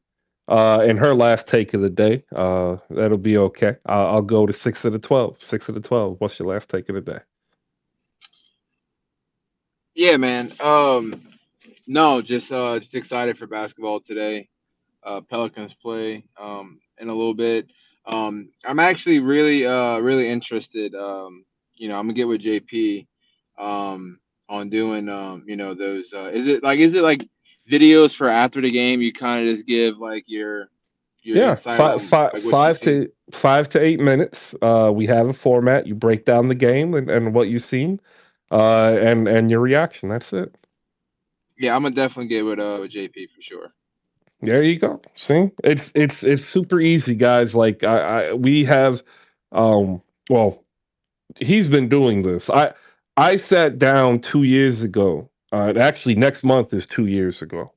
and her last take of the day. That'll be okay. I'll go to 6 of the 12. 6 of the 12. What's your last take of the day? Yeah, man. No, just excited for basketball today. Pelicans play in a little bit. I'm actually really interested. I'm gonna get with JP on doing those. Is it like videos for after the game? You kind of just give like your Yeah, insight on like what you see. 5 to 8 minutes. We have a format. You break down the game and what you've seen, and your reaction. That's it. Yeah, I'm gonna definitely get with JP for sure. There you go. See, it's super easy, guys. Like we have, well, he's been doing this. I sat down 2 years ago. Actually, next month is 2 years ago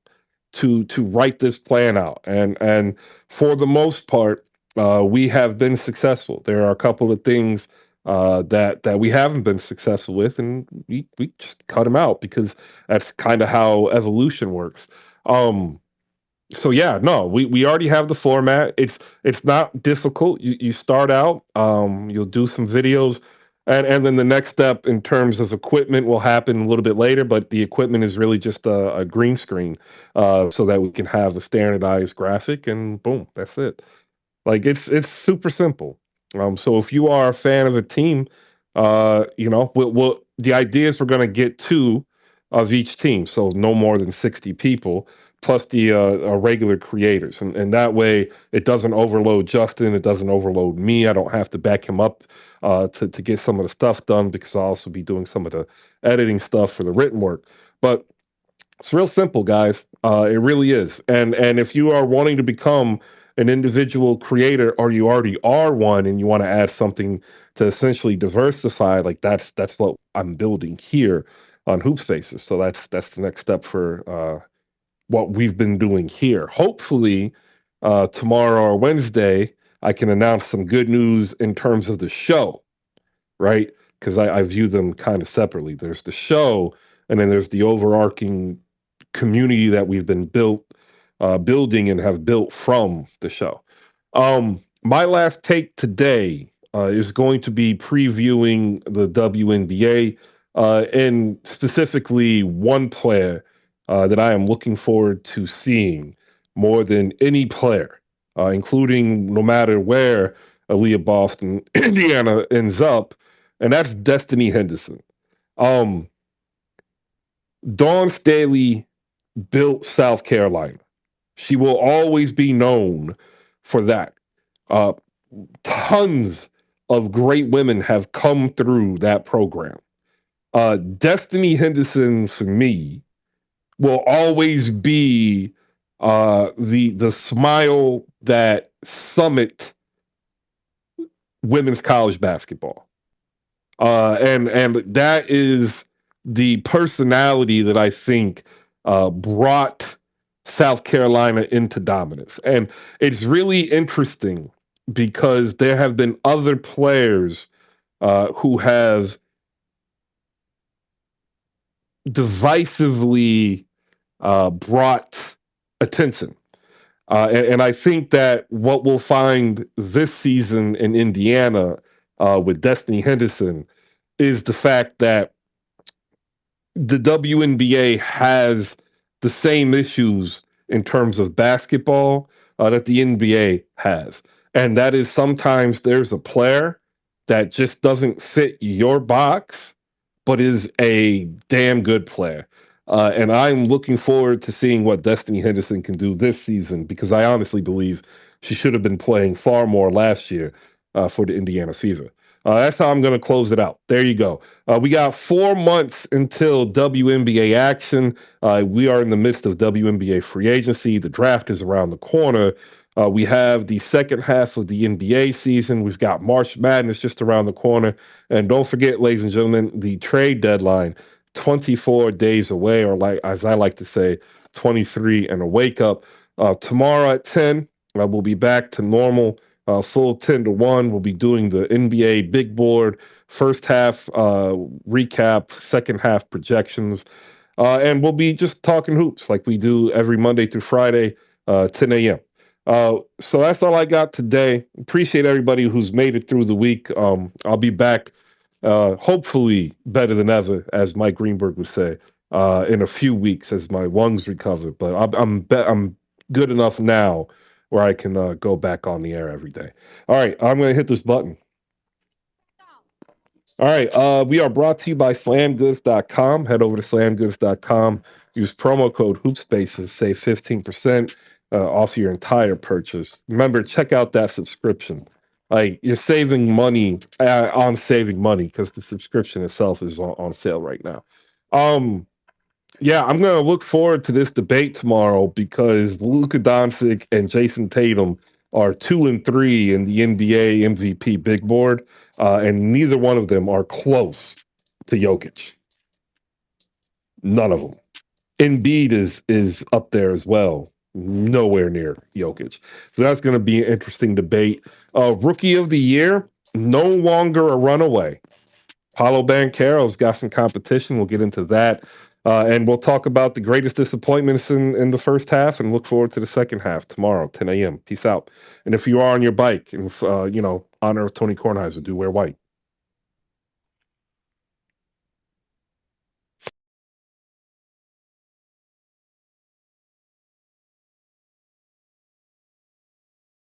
to write this plan out, and for the most part, we have been successful. There are a couple of things that we haven't been successful with, and we just cut them out because that's kind of how evolution works. So yeah, no, we already have the format. It's not difficult. You start out, you'll do some videos, and then the next step in terms of equipment will happen a little bit later. But the equipment is really just a green screen, so that we can have a standardized graphic, and boom, that's it. Like it's super simple. So if you are a fan of a team, the idea is we're going to get two of each team, so no more than 60 people plus the regular creators, and that way it doesn't overload Justin, it doesn't overload me. I don't have to back him up to get some of the stuff done because I'll also be doing some of the editing stuff for the written work. But it's real simple, guys. It really is. And if you are wanting to become an individual creator, or you already are one, and you want to add something to essentially diversify, like that's what I'm building here on Hoop Spaces. So that's the next step for what we've been doing here. Hopefully, tomorrow or Wednesday, I can announce some good news in terms of the show, right? because I view them kind of separately. There's the show, and then there's the overarching community that we've been building and have built from the show. My last take today is going to be previewing the WNBA and specifically one player that I am looking forward to seeing more than any player, including no matter where Aaliyah Boston, Indiana ends up, and that's Destiny Henderson. Um, Dawn Staley built South Carolina. She will always be known for that. Uh, Tons of great women have come through that program. Destiny Henderson, for me, will always be the smile that summit women's college basketball. And that is the personality that I think brought South Carolina into dominance. And it's really interesting because there have been other players who have divisively brought attention. And I think that what we'll find this season in Indiana with Destiny Henderson is the fact that the WNBA has the same issues in terms of basketball that the NBA has. And that is sometimes there's a player that just doesn't fit your box, but is a damn good player. And I'm looking forward to seeing what Destiny Henderson can do this season because I honestly believe she should have been playing far more last year for the Indiana Fever. That's how I'm going to close it out. There you go. We got 4 months until WNBA action. We are in the midst of WNBA free agency. The draft is around the corner. We have the second half of the NBA season. We've got March Madness just around the corner. And don't forget, ladies and gentlemen, the trade deadline, 24 days away, or like as I like to say, 23 and a wake up. Tomorrow at 10, we'll be back to normal. Full 10 to 1. We'll be doing the NBA big board, first half recap, second half projections. And we'll be just talking hoops like we do every Monday through Friday, 10 a.m. So that's all I got today. Appreciate everybody who's made it through the week. I'll be back, hopefully better than ever, as Mike Greenberg would say, in a few weeks as my lungs recover. But I'm good enough now where I can go back on the air every day. All right, I'm going to hit this button. All right, we are brought to you by slamgoods.com. Head over to slamgoods.com. Use promo code HoopSpaces. Save 15% off your entire purchase. Remember, check out that subscription. Like, you're saving money on saving money because the subscription itself is on sale right now. Yeah, I'm going to look forward to this debate tomorrow because Luka Doncic and Jason Tatum are 2 and 3 in the NBA MVP big board, and neither one of them are close to Jokic. None of them. Embiid is up there as well, nowhere near Jokic. So that's going to be an interesting debate. Rookie of the year, no longer a runaway. Paulo Banchero's got some competition. We'll get into that. And we'll talk about the greatest disappointments in the first half and look forward to the second half tomorrow, 10 a.m. Peace out. And if you are on your bike and, honor of Tony Kornheiser, do wear white.